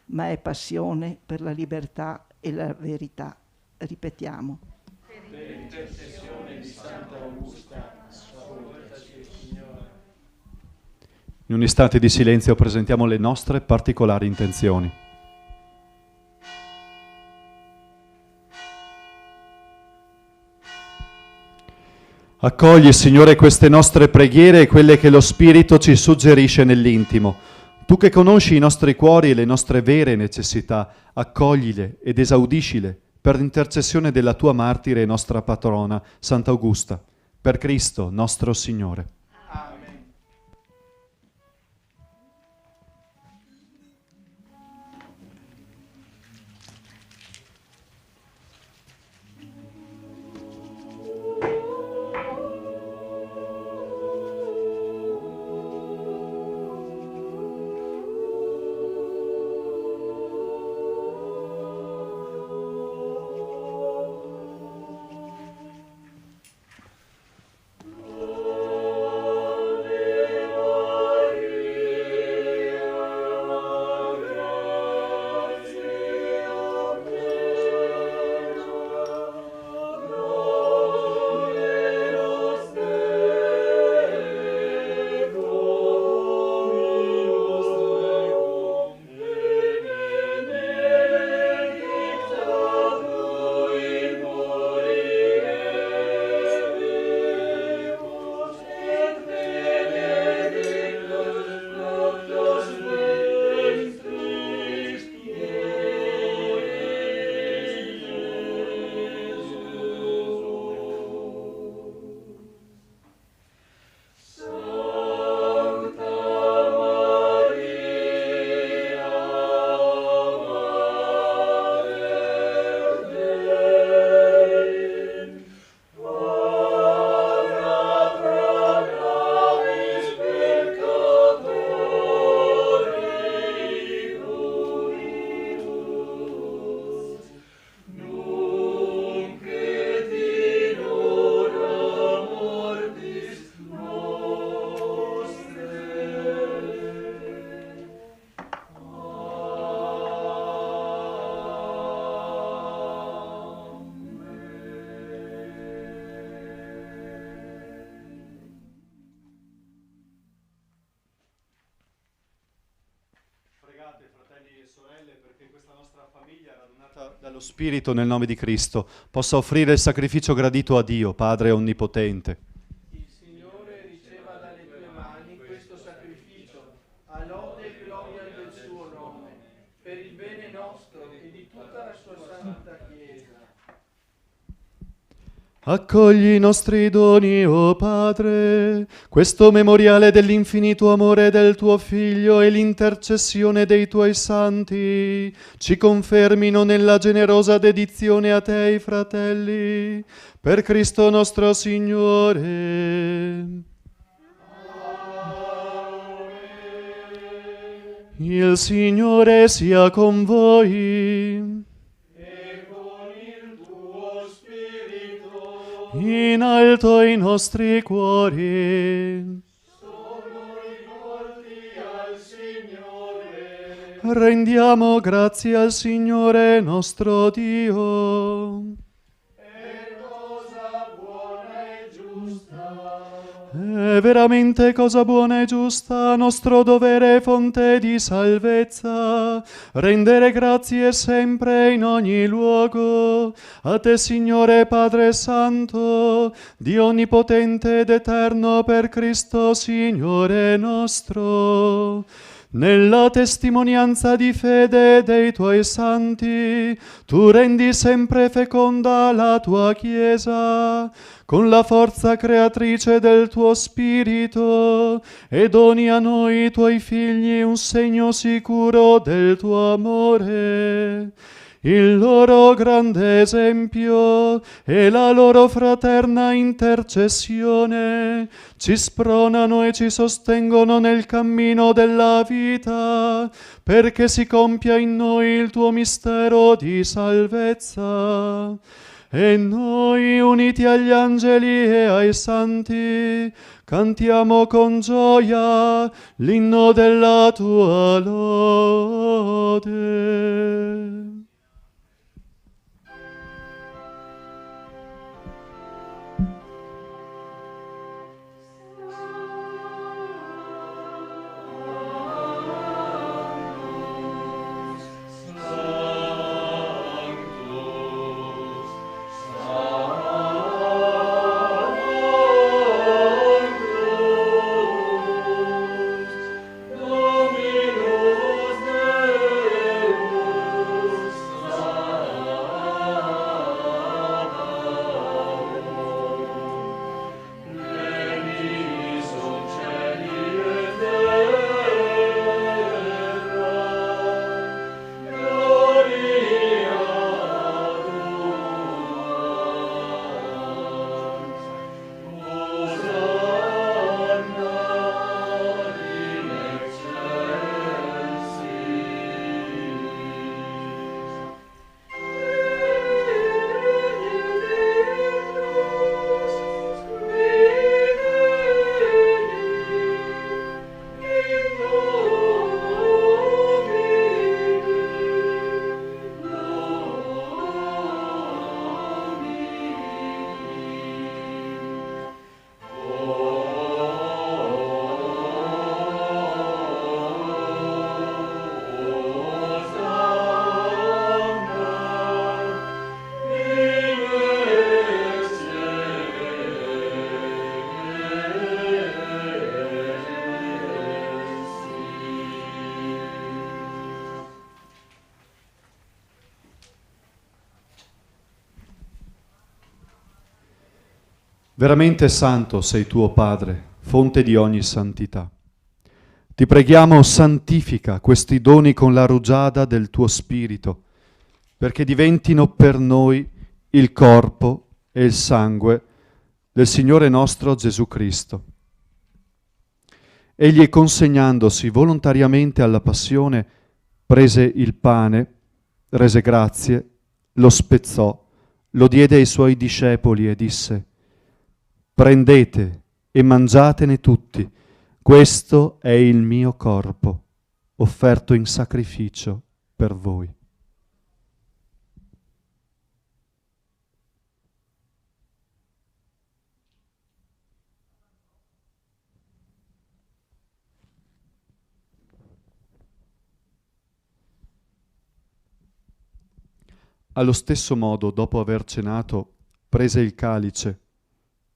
ma è passione per la libertà e la verità. Ripetiamo. Per intercessione di Santa Augusta, ascoltaci, Signore. In un istante di silenzio presentiamo le nostre particolari intenzioni. Accogli, Signore, queste nostre preghiere e quelle che lo Spirito ci suggerisce nell'intimo. Tu che conosci i nostri cuori e le nostre vere necessità, accoglile ed esaudiscile per intercessione della tua martire e nostra patrona, Sant'Augusta, per Cristo nostro Signore. famiglia radunata dallo Spirito nel nome di Cristo possa offrire il sacrificio gradito a Dio, Padre Onnipotente. Il Signore riceva dalle tue mani questo sacrificio, a lode e gloria del suo nome, per il bene nostro e di tutta la sua santa Chiesa. Accogli i nostri doni, o Padre, questo memoriale dell'infinito amore del tuo Figlio e l'intercessione dei tuoi santi ci confermino nella generosa dedizione a te, fratelli, per Cristo nostro Signore. Il Signore sia con voi. In alto i nostri cuori. Sono rivolti al Signore. Rendiamo grazie al Signore nostro Dio. È cosa buona e giusta. È veramente cosa buona e giusta, nostro dovere e fonte di salvezza, rendere grazie sempre in ogni luogo a te, Signore Padre Santo, Dio onnipotente ed eterno, per Cristo Signore nostro. Nella testimonianza di fede dei tuoi santi, tu rendi sempre feconda la tua Chiesa, con la forza creatrice del tuo Spirito, e doni a noi, tuoi figli, un segno sicuro del tuo amore. Il loro grande esempio e la loro fraterna intercessione ci spronano e ci sostengono nel cammino della vita, perché si compia in noi il tuo mistero di salvezza. E noi, uniti agli angeli e ai santi, cantiamo con gioia l'inno della tua lode. Veramente santo sei tuo Padre, fonte di ogni santità. Ti preghiamo, santifica questi doni con la rugiada del tuo Spirito, perché diventino per noi il corpo e il sangue del Signore nostro Gesù Cristo. Egli, consegnandosi volontariamente alla passione, prese il pane, rese grazie, lo spezzò, lo diede ai suoi discepoli e disse: prendete e mangiatene tutti, questo è il mio corpo, offerto in sacrificio per voi. Allo stesso modo, dopo aver cenato, prese il calice.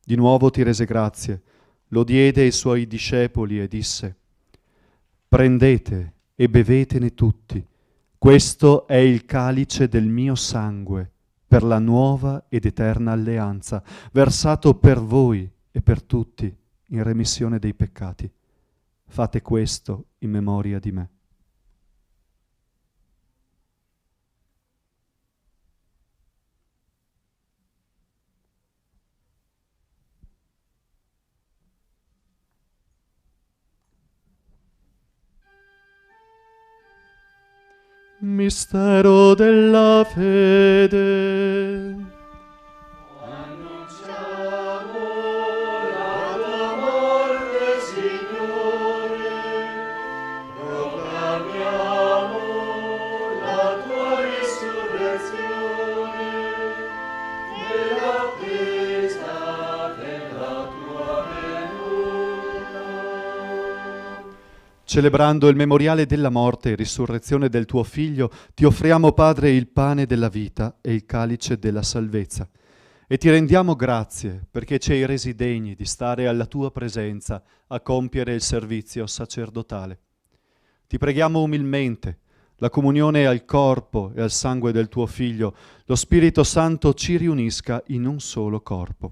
Di nuovo ti rese grazie, lo diede ai suoi discepoli e disse: prendete e bevetene tutti. Questo è il calice del mio sangue, per la nuova ed eterna alleanza, versato per voi e per tutti in remissione dei peccati. Fate questo in memoria di me. Mistero della fede. Annunciamo la tua morte, Signore, proclamiamo la tua risurrezione, nell'attesa della tua venuta. Celebrando il memoriale della morte e risurrezione del tuo Figlio, ti offriamo, Padre, il pane della vita e il calice della salvezza. E ti rendiamo grazie perché ci hai resi degni di stare alla tua presenza a compiere il servizio sacerdotale. Ti preghiamo umilmente, la comunione al corpo e al sangue del tuo Figlio, lo Spirito Santo ci riunisca in un solo corpo.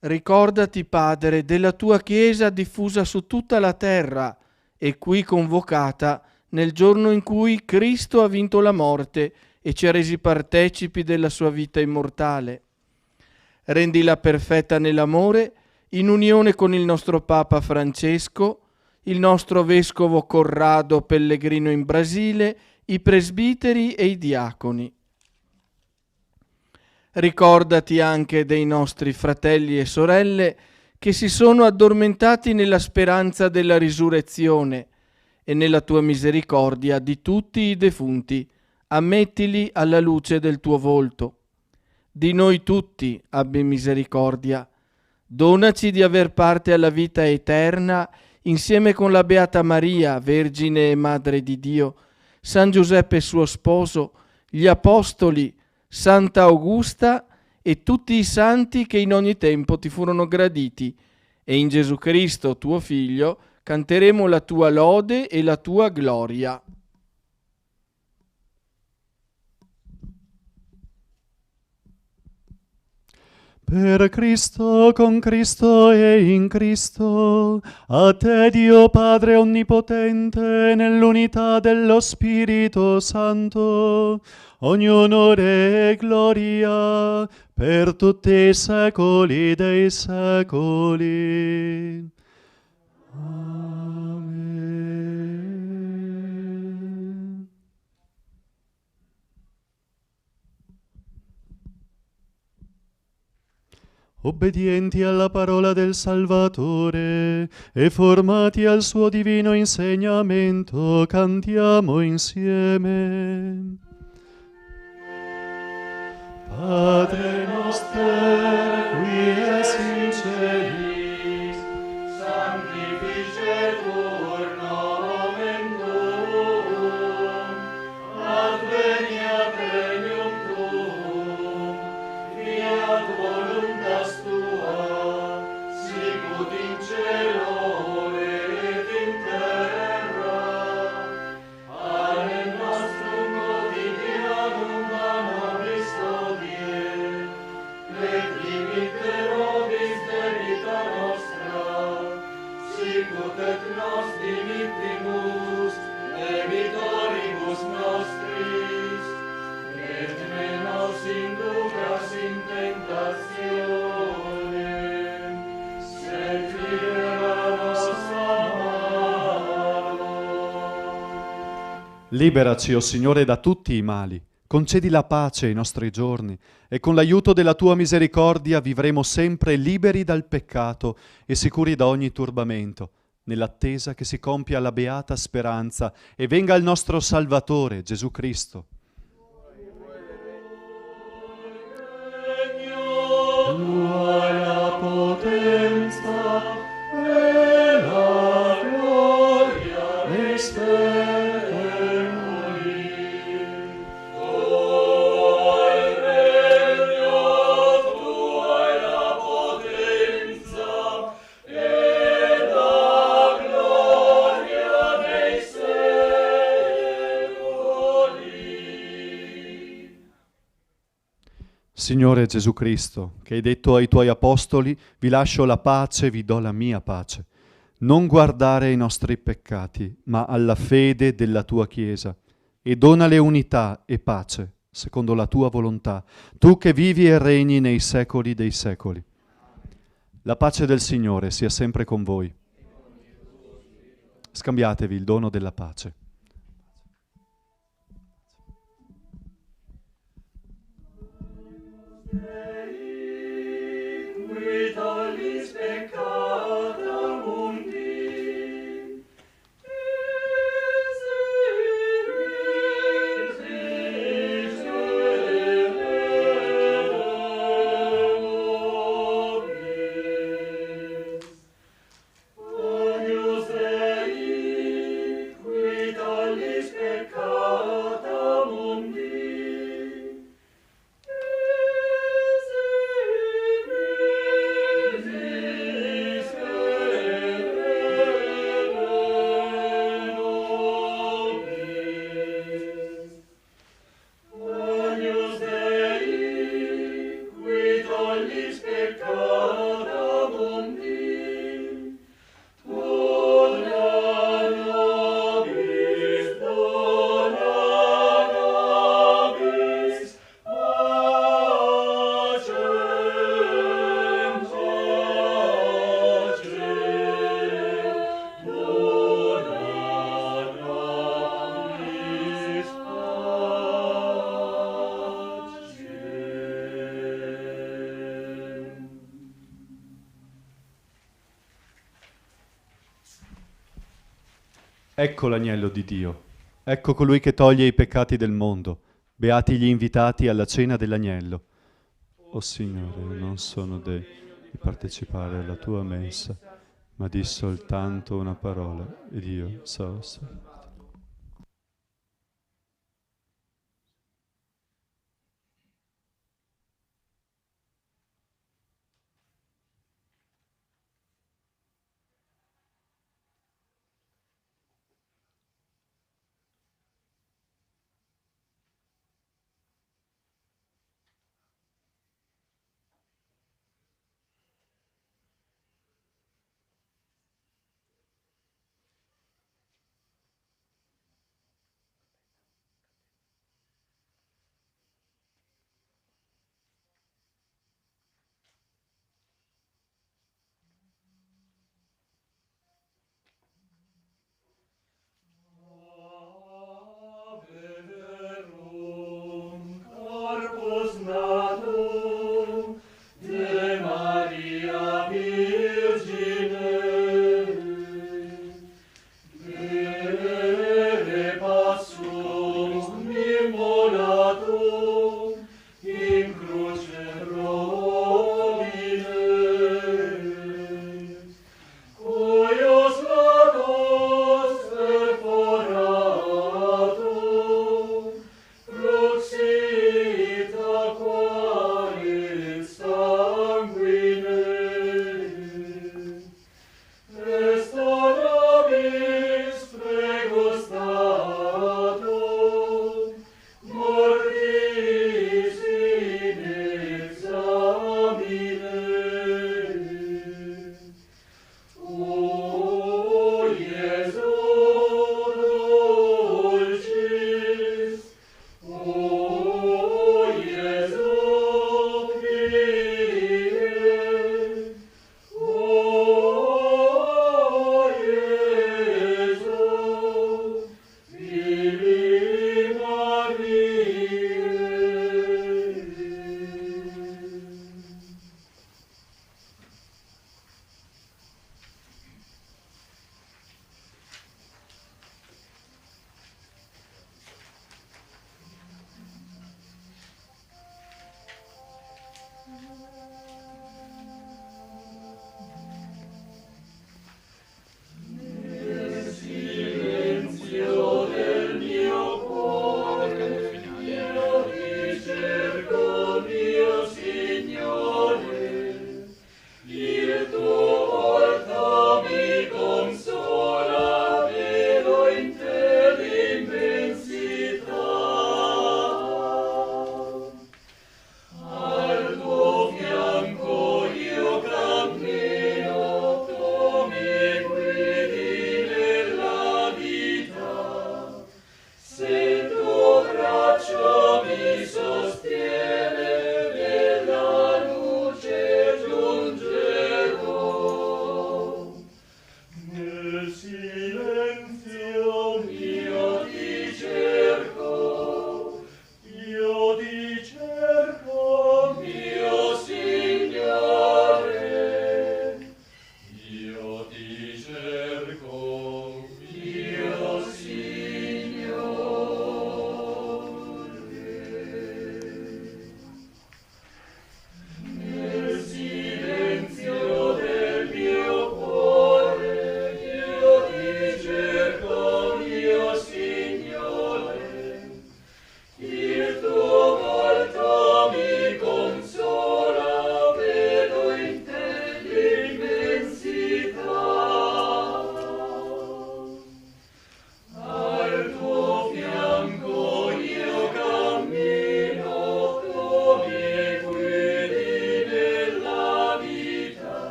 Ricordati, Padre, della tua Chiesa diffusa su tutta la terra e qui convocata nel giorno in cui Cristo ha vinto la morte e ci ha resi partecipi della sua vita immortale. Rendila perfetta nell'amore, in unione con il nostro Papa Francesco, il nostro Vescovo Corrado pellegrino in Brasile, i presbiteri e i diaconi. Ricordati anche dei nostri fratelli e sorelle che si sono addormentati nella speranza della risurrezione e nella tua misericordia di tutti i defunti, ammettili alla luce del tuo volto. Di noi tutti abbi misericordia. Donaci di aver parte alla vita eterna insieme con la Beata Maria, Vergine e Madre di Dio, San Giuseppe suo sposo, gli Apostoli, Santa Augusta e tutti i santi che in ogni tempo ti furono graditi, e in Gesù Cristo, tuo Figlio, canteremo la tua lode e la tua gloria. Per Cristo, con Cristo e in Cristo, a te Dio Padre Onnipotente, nell'unità dello Spirito Santo, ogni onore e gloria per tutti i secoli dei secoli. Amen. Obbedienti alla parola del Salvatore e formati al suo divino insegnamento, cantiamo insieme. Padre noster, qui es in celis, sanctificetur nomen tuum, adveniat regnum tuum, fiat voluntas tua, sicut in cielo et in terra. Pane nostrum quotidianum da nobis hodie, et dimitte nobis debita nostra, sicut et nos dimittimus debitoribus nostris, et ne nos inducas in tentationem, sed libera-nos a malo. Liberaci, o Signore, da tutti i mali. Concedi la pace ai nostri giorni e con l'aiuto della tua misericordia vivremo sempre liberi dal peccato e sicuri da ogni turbamento, nell'attesa che si compia la beata speranza e venga il nostro Salvatore, Gesù Cristo. Tua la potenza e la gloria esterni. Signore Gesù Cristo, che hai detto ai tuoi apostoli, vi lascio la pace, vi do la mia pace. Non guardare ai nostri peccati, ma alla fede della tua Chiesa, e donale unità e pace, secondo la tua volontà, tu che vivi e regni nei secoli dei secoli. La pace del Signore sia sempre con voi. Scambiatevi il dono della pace. Qui tollis peccata mundi, Agnus Dei, qui tollis peccata mundi, Agnus Dei, qui tollis peccata mundi, dona nobis pacem, pacem, dona nobis pacem. Ecco l'agnello di Dio, ecco colui che toglie i peccati del mondo. Beati gli invitati alla cena dell'agnello. O Signore, non sono degno di partecipare alla tua mensa, ma di soltanto una parola, ed io sarò salvato.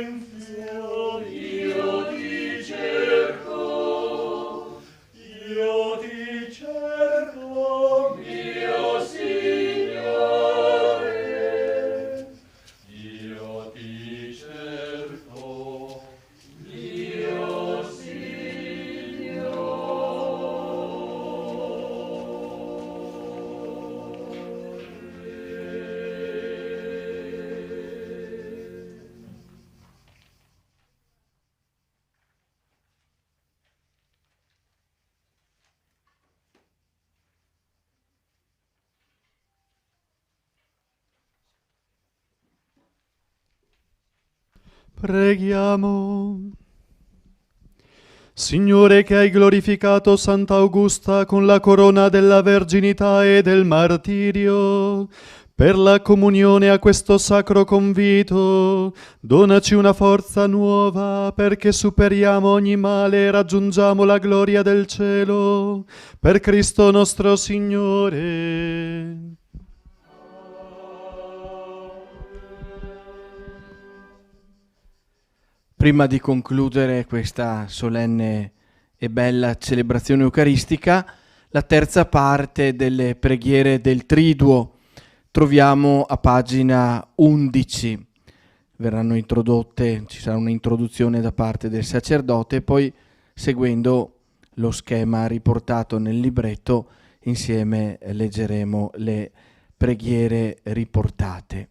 silenzio, io ti cerco, mio Signore, io ti cerco, mio Preghiamo. Signore, che hai glorificato Sant'Augusta con la corona della verginità e del martirio, per la comunione a questo sacro convito, donaci una forza nuova perché superiamo ogni male e raggiungiamo la gloria del cielo. Per Cristo nostro Signore. Prima di concludere questa solenne e bella celebrazione eucaristica, la terza parte delle preghiere del Triduo troviamo a pagina 11. Verranno introdotte, ci sarà un'introduzione da parte del sacerdote e poi, seguendo lo schema riportato nel libretto, insieme leggeremo le preghiere riportate.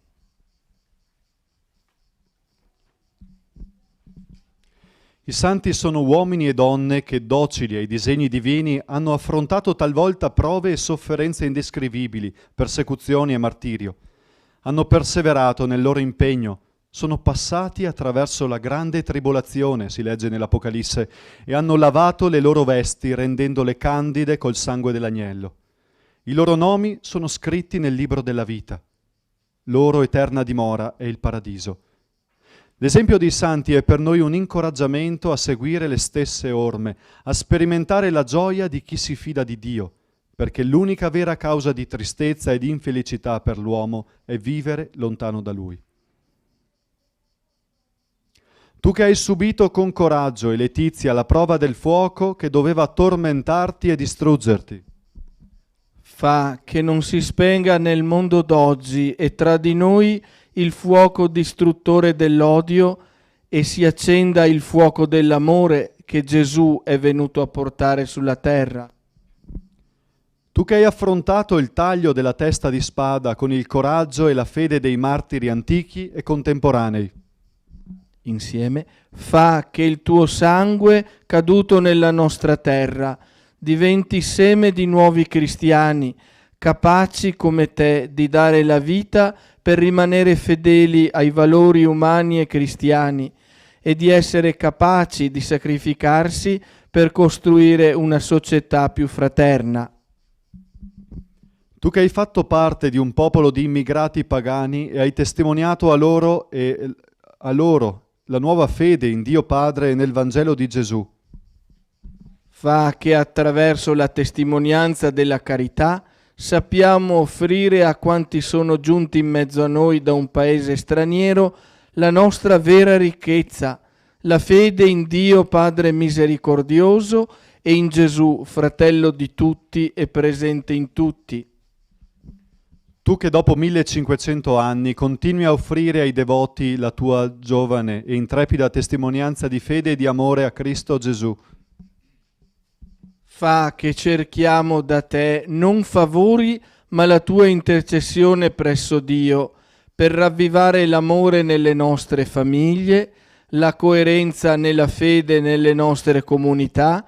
I santi sono uomini e donne che, docili ai disegni divini, hanno affrontato talvolta prove e sofferenze indescrivibili, persecuzioni e martirio. Hanno perseverato nel loro impegno, sono passati attraverso la grande tribolazione, si legge nell'Apocalisse, e hanno lavato le loro vesti rendendole candide col sangue dell'agnello. I loro nomi sono scritti nel libro della vita. Loro eterna dimora è il paradiso. L'esempio dei santi è per noi un incoraggiamento a seguire le stesse orme, a sperimentare la gioia di chi si fida di Dio, perché l'unica vera causa di tristezza e di infelicità per l'uomo è vivere lontano da Lui. Tu che hai subito con coraggio e letizia la prova del fuoco che doveva tormentarti e distruggerti, fa che non si spenga nel mondo d'oggi e tra di noi il fuoco distruttore dell'odio e si accenda il fuoco dell'amore che Gesù è venuto a portare sulla terra. Tu che hai affrontato il taglio della testa di spada con il coraggio e la fede dei martiri antichi e contemporanei, insieme, fa che il tuo sangue caduto nella nostra terra diventi seme di nuovi cristiani, capaci come te di dare la vita per rimanere fedeli ai valori umani e cristiani e di essere capaci di sacrificarsi per costruire una società più fraterna. Tu che hai fatto parte di un popolo di immigrati pagani e hai testimoniato a loro la nuova fede in Dio Padre e nel Vangelo di Gesù, fa che attraverso la testimonianza della carità sappiamo offrire a quanti sono giunti in mezzo a noi da un paese straniero la nostra vera ricchezza, la fede in Dio Padre misericordioso e in Gesù, fratello di tutti e presente in tutti. Tu che dopo 1500 anni continui a offrire ai devoti la tua giovane e intrepida testimonianza di fede e di amore a Cristo Gesù, fa che cerchiamo da te non favori, ma la tua intercessione presso Dio, per ravvivare l'amore nelle nostre famiglie, la coerenza nella fede nelle nostre comunità,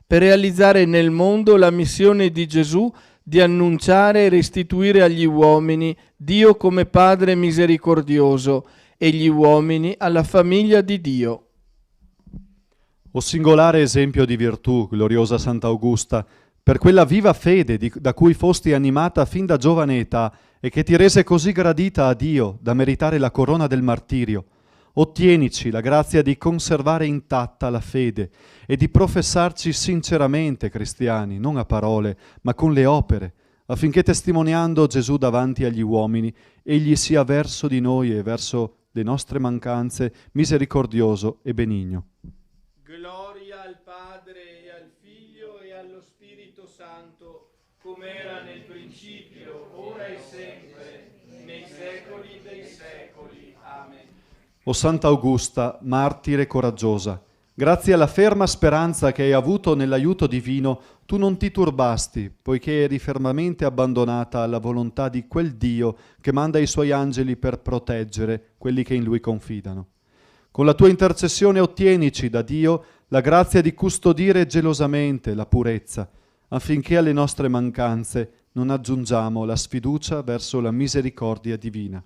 per realizzare nel mondo la missione di Gesù di annunciare e restituire agli uomini Dio come Padre misericordioso e gli uomini alla famiglia di Dio. O singolare esempio di virtù, gloriosa Sant'Augusta, per quella viva fede da cui fosti animata fin da giovane età e che ti rese così gradita a Dio da meritare la corona del martirio, ottienici la grazia di conservare intatta la fede e di professarci sinceramente cristiani, non a parole, ma con le opere, affinché testimoniando Gesù davanti agli uomini, egli sia verso di noi e verso le nostre mancanze, misericordioso e benigno. Gloria al Padre e al Figlio e allo Spirito Santo, come era nel principio, ora e sempre, nei secoli dei secoli. Amen. O Santa Augusta, martire coraggiosa, grazie alla ferma speranza che hai avuto nell'aiuto divino, tu non ti turbasti, poiché eri fermamente abbandonata alla volontà di quel Dio che manda i suoi angeli per proteggere quelli che in Lui confidano. Con la tua intercessione ottienici da Dio la grazia di custodire gelosamente la purezza, affinché alle nostre mancanze non aggiungiamo la sfiducia verso la misericordia divina.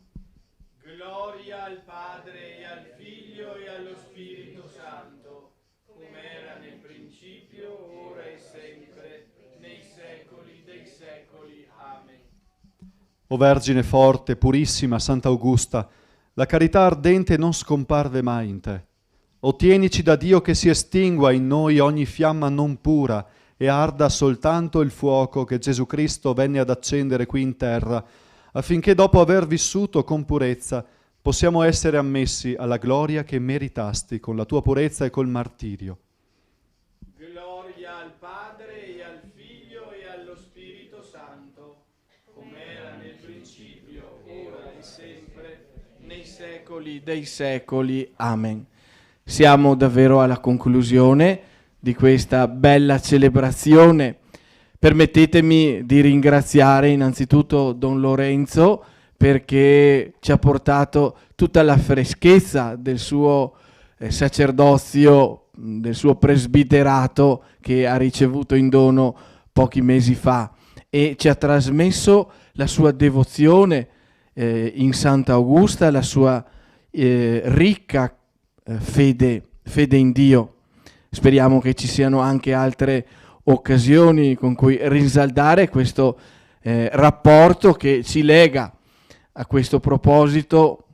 Gloria al Padre e al Figlio e allo Spirito Santo, come era nel principio, ora e sempre, nei secoli dei secoli. Amen. O Vergine forte, purissima, Santa Augusta, la carità ardente non scomparve mai in te. Ottienici da Dio che si estingua in noi ogni fiamma non pura e arda soltanto il fuoco che Gesù Cristo venne ad accendere qui in terra, affinché dopo aver vissuto con purezza possiamo essere ammessi alla gloria che meritasti con la tua purezza e col martirio. Gloria al Padre e al Figlio e allo Spirito Santo, come era nel principio, ora e sempre, nei secoli dei secoli. Amen. Siamo davvero alla conclusione di questa bella celebrazione. Permettetemi di ringraziare innanzitutto Don Lorenzo perché ci ha portato tutta la freschezza del suo sacerdozio, del suo presbiterato che ha ricevuto in dono pochi mesi fa, e ci ha trasmesso la sua devozione in Santa Augusta, la sua ricca fede in Dio. Speriamo che ci siano anche altre occasioni con cui rinsaldare questo rapporto che ci lega. A questo proposito,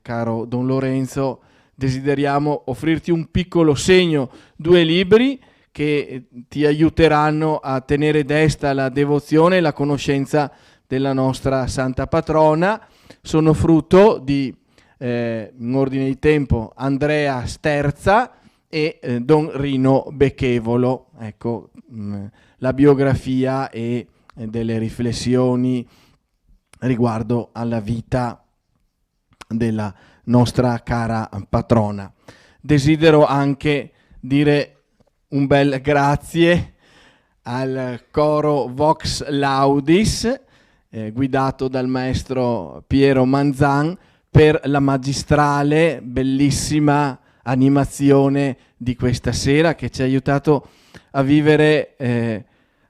caro Don Lorenzo, desideriamo offrirti un piccolo segno, 2 libri che ti aiuteranno a tenere desta la devozione e la conoscenza della nostra Santa Patrona. Sono frutto di, in ordine di tempo, Andrea Sterza e Don Rino Becchevolo. Ecco, la biografia e delle riflessioni riguardo alla vita della nostra cara patrona. Desidero anche dire un bel grazie al coro Vox Laudis, guidato dal maestro Piero Manzan, per la magistrale, bellissima animazione di questa sera che ci ha aiutato a vivere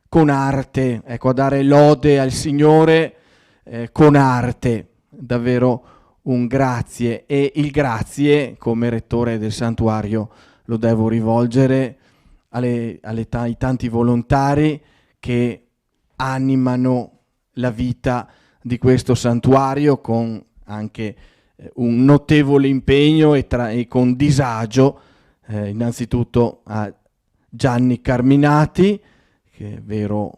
con arte, ecco, a dare lode al Signore con arte. Davvero un grazie, e il grazie come rettore del santuario lo devo rivolgere ai tanti volontari che animano la vita di questo santuario con anche un notevole impegno e con disagio. Innanzitutto a Gianni Carminati, che è vero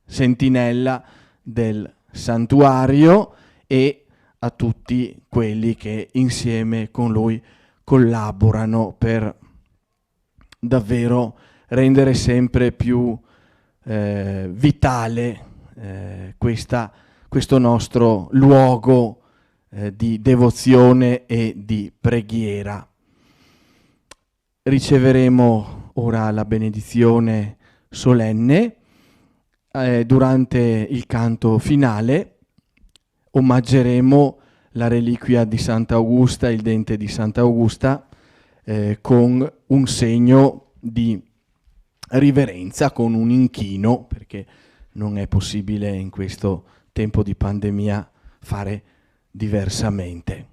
sentinella del santuario, e a tutti quelli che insieme con lui collaborano per davvero rendere sempre più vitale questo nostro luogo di devozione e di preghiera. Riceveremo ora la benedizione solenne. Durante il canto finale omaggeremo la reliquia di Santa Augusta, il dente di Santa Augusta, con un segno di riverenza, con un inchino, perché non è possibile in questo tempo di pandemia fare diversamente.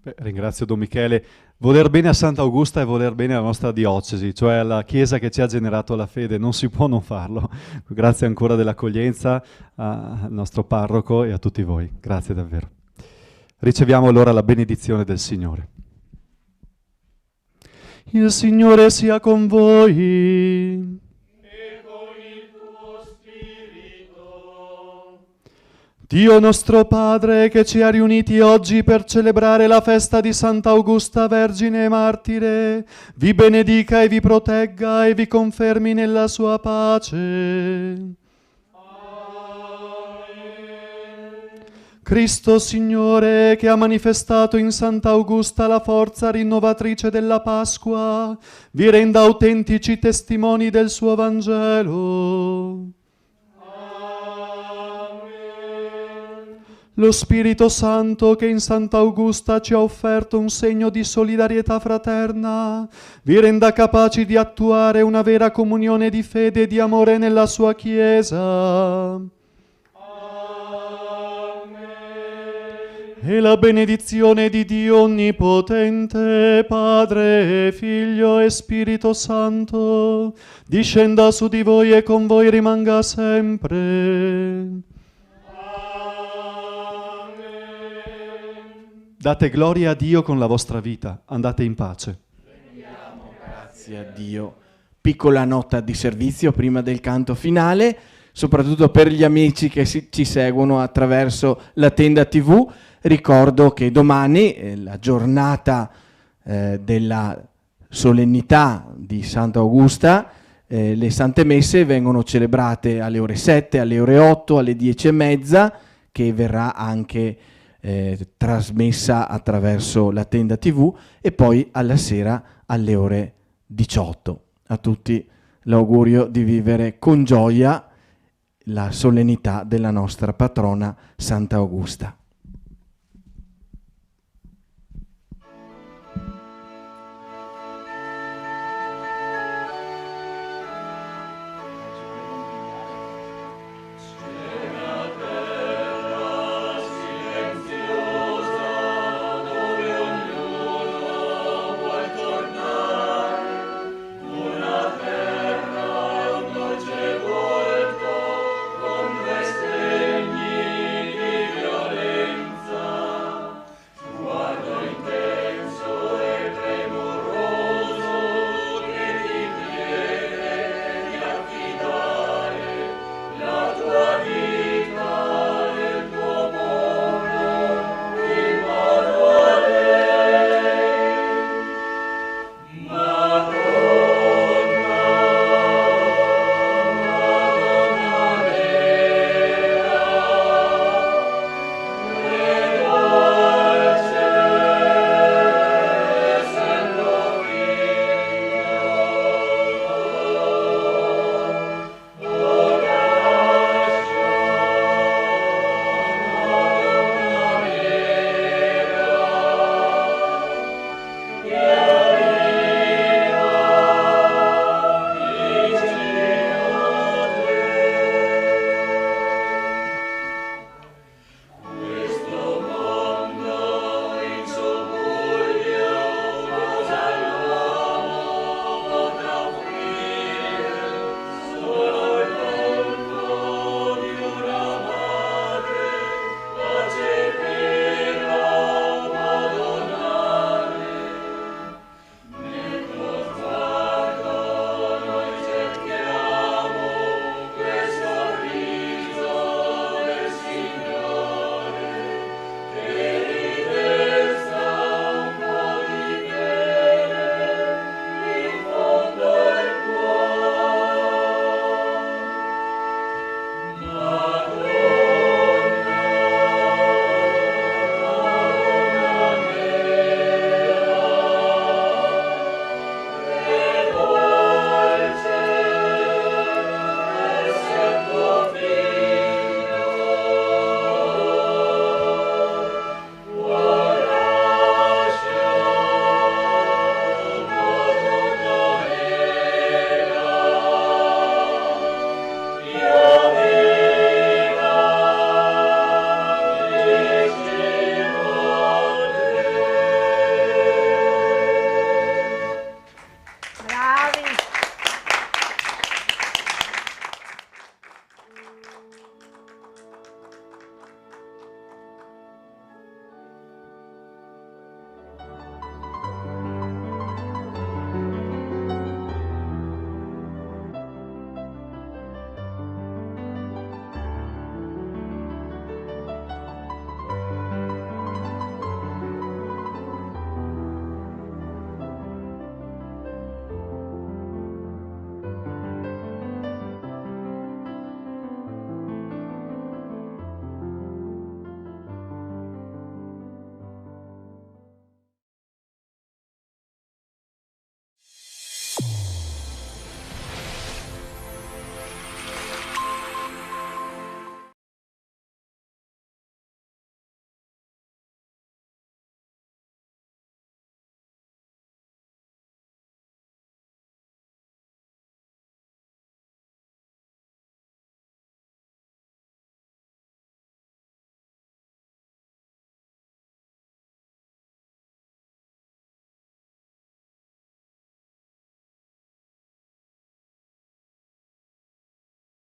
Ringrazio Don Michele. Voler bene a Santa Augusta è voler bene alla nostra diocesi, cioè alla Chiesa che ci ha generato la fede, non si può non farlo. Grazie ancora dell'accoglienza al nostro parroco e a tutti voi. Grazie davvero. Riceviamo allora la benedizione del Signore. Il Signore sia con voi. E con il tuo spirito. Dio nostro Padre, che ci ha riuniti oggi per celebrare la festa di Santa Augusta, Vergine e Martire, vi benedica e vi protegga e vi confermi nella sua pace. Cristo Signore, che ha manifestato in Santa Augusta la forza rinnovatrice della Pasqua, vi renda autentici testimoni del suo Vangelo. Lo Spirito Santo, che in Santa Augusta ci ha offerto un segno di solidarietà fraterna, vi renda capaci di attuare una vera comunione di fede e di amore nella sua Chiesa. E la benedizione di Dio Onnipotente, Padre, Figlio e Spirito Santo, discenda su di voi e con voi rimanga sempre. Date gloria a Dio con la vostra vita. Andate in pace. Grazie a Dio. Piccola nota di servizio prima del canto finale, soprattutto per gli amici che ci seguono attraverso la Tenda TV. Ricordo che domani, la giornata della solennità di Santa Augusta, le Sante Messe vengono celebrate alle ore 7, alle ore 8, alle 10:30, che verrà anche trasmessa attraverso la Tenda TV, e poi alla sera alle ore 18. A tutti l'augurio di vivere con gioia la solennità della nostra patrona Santa Augusta.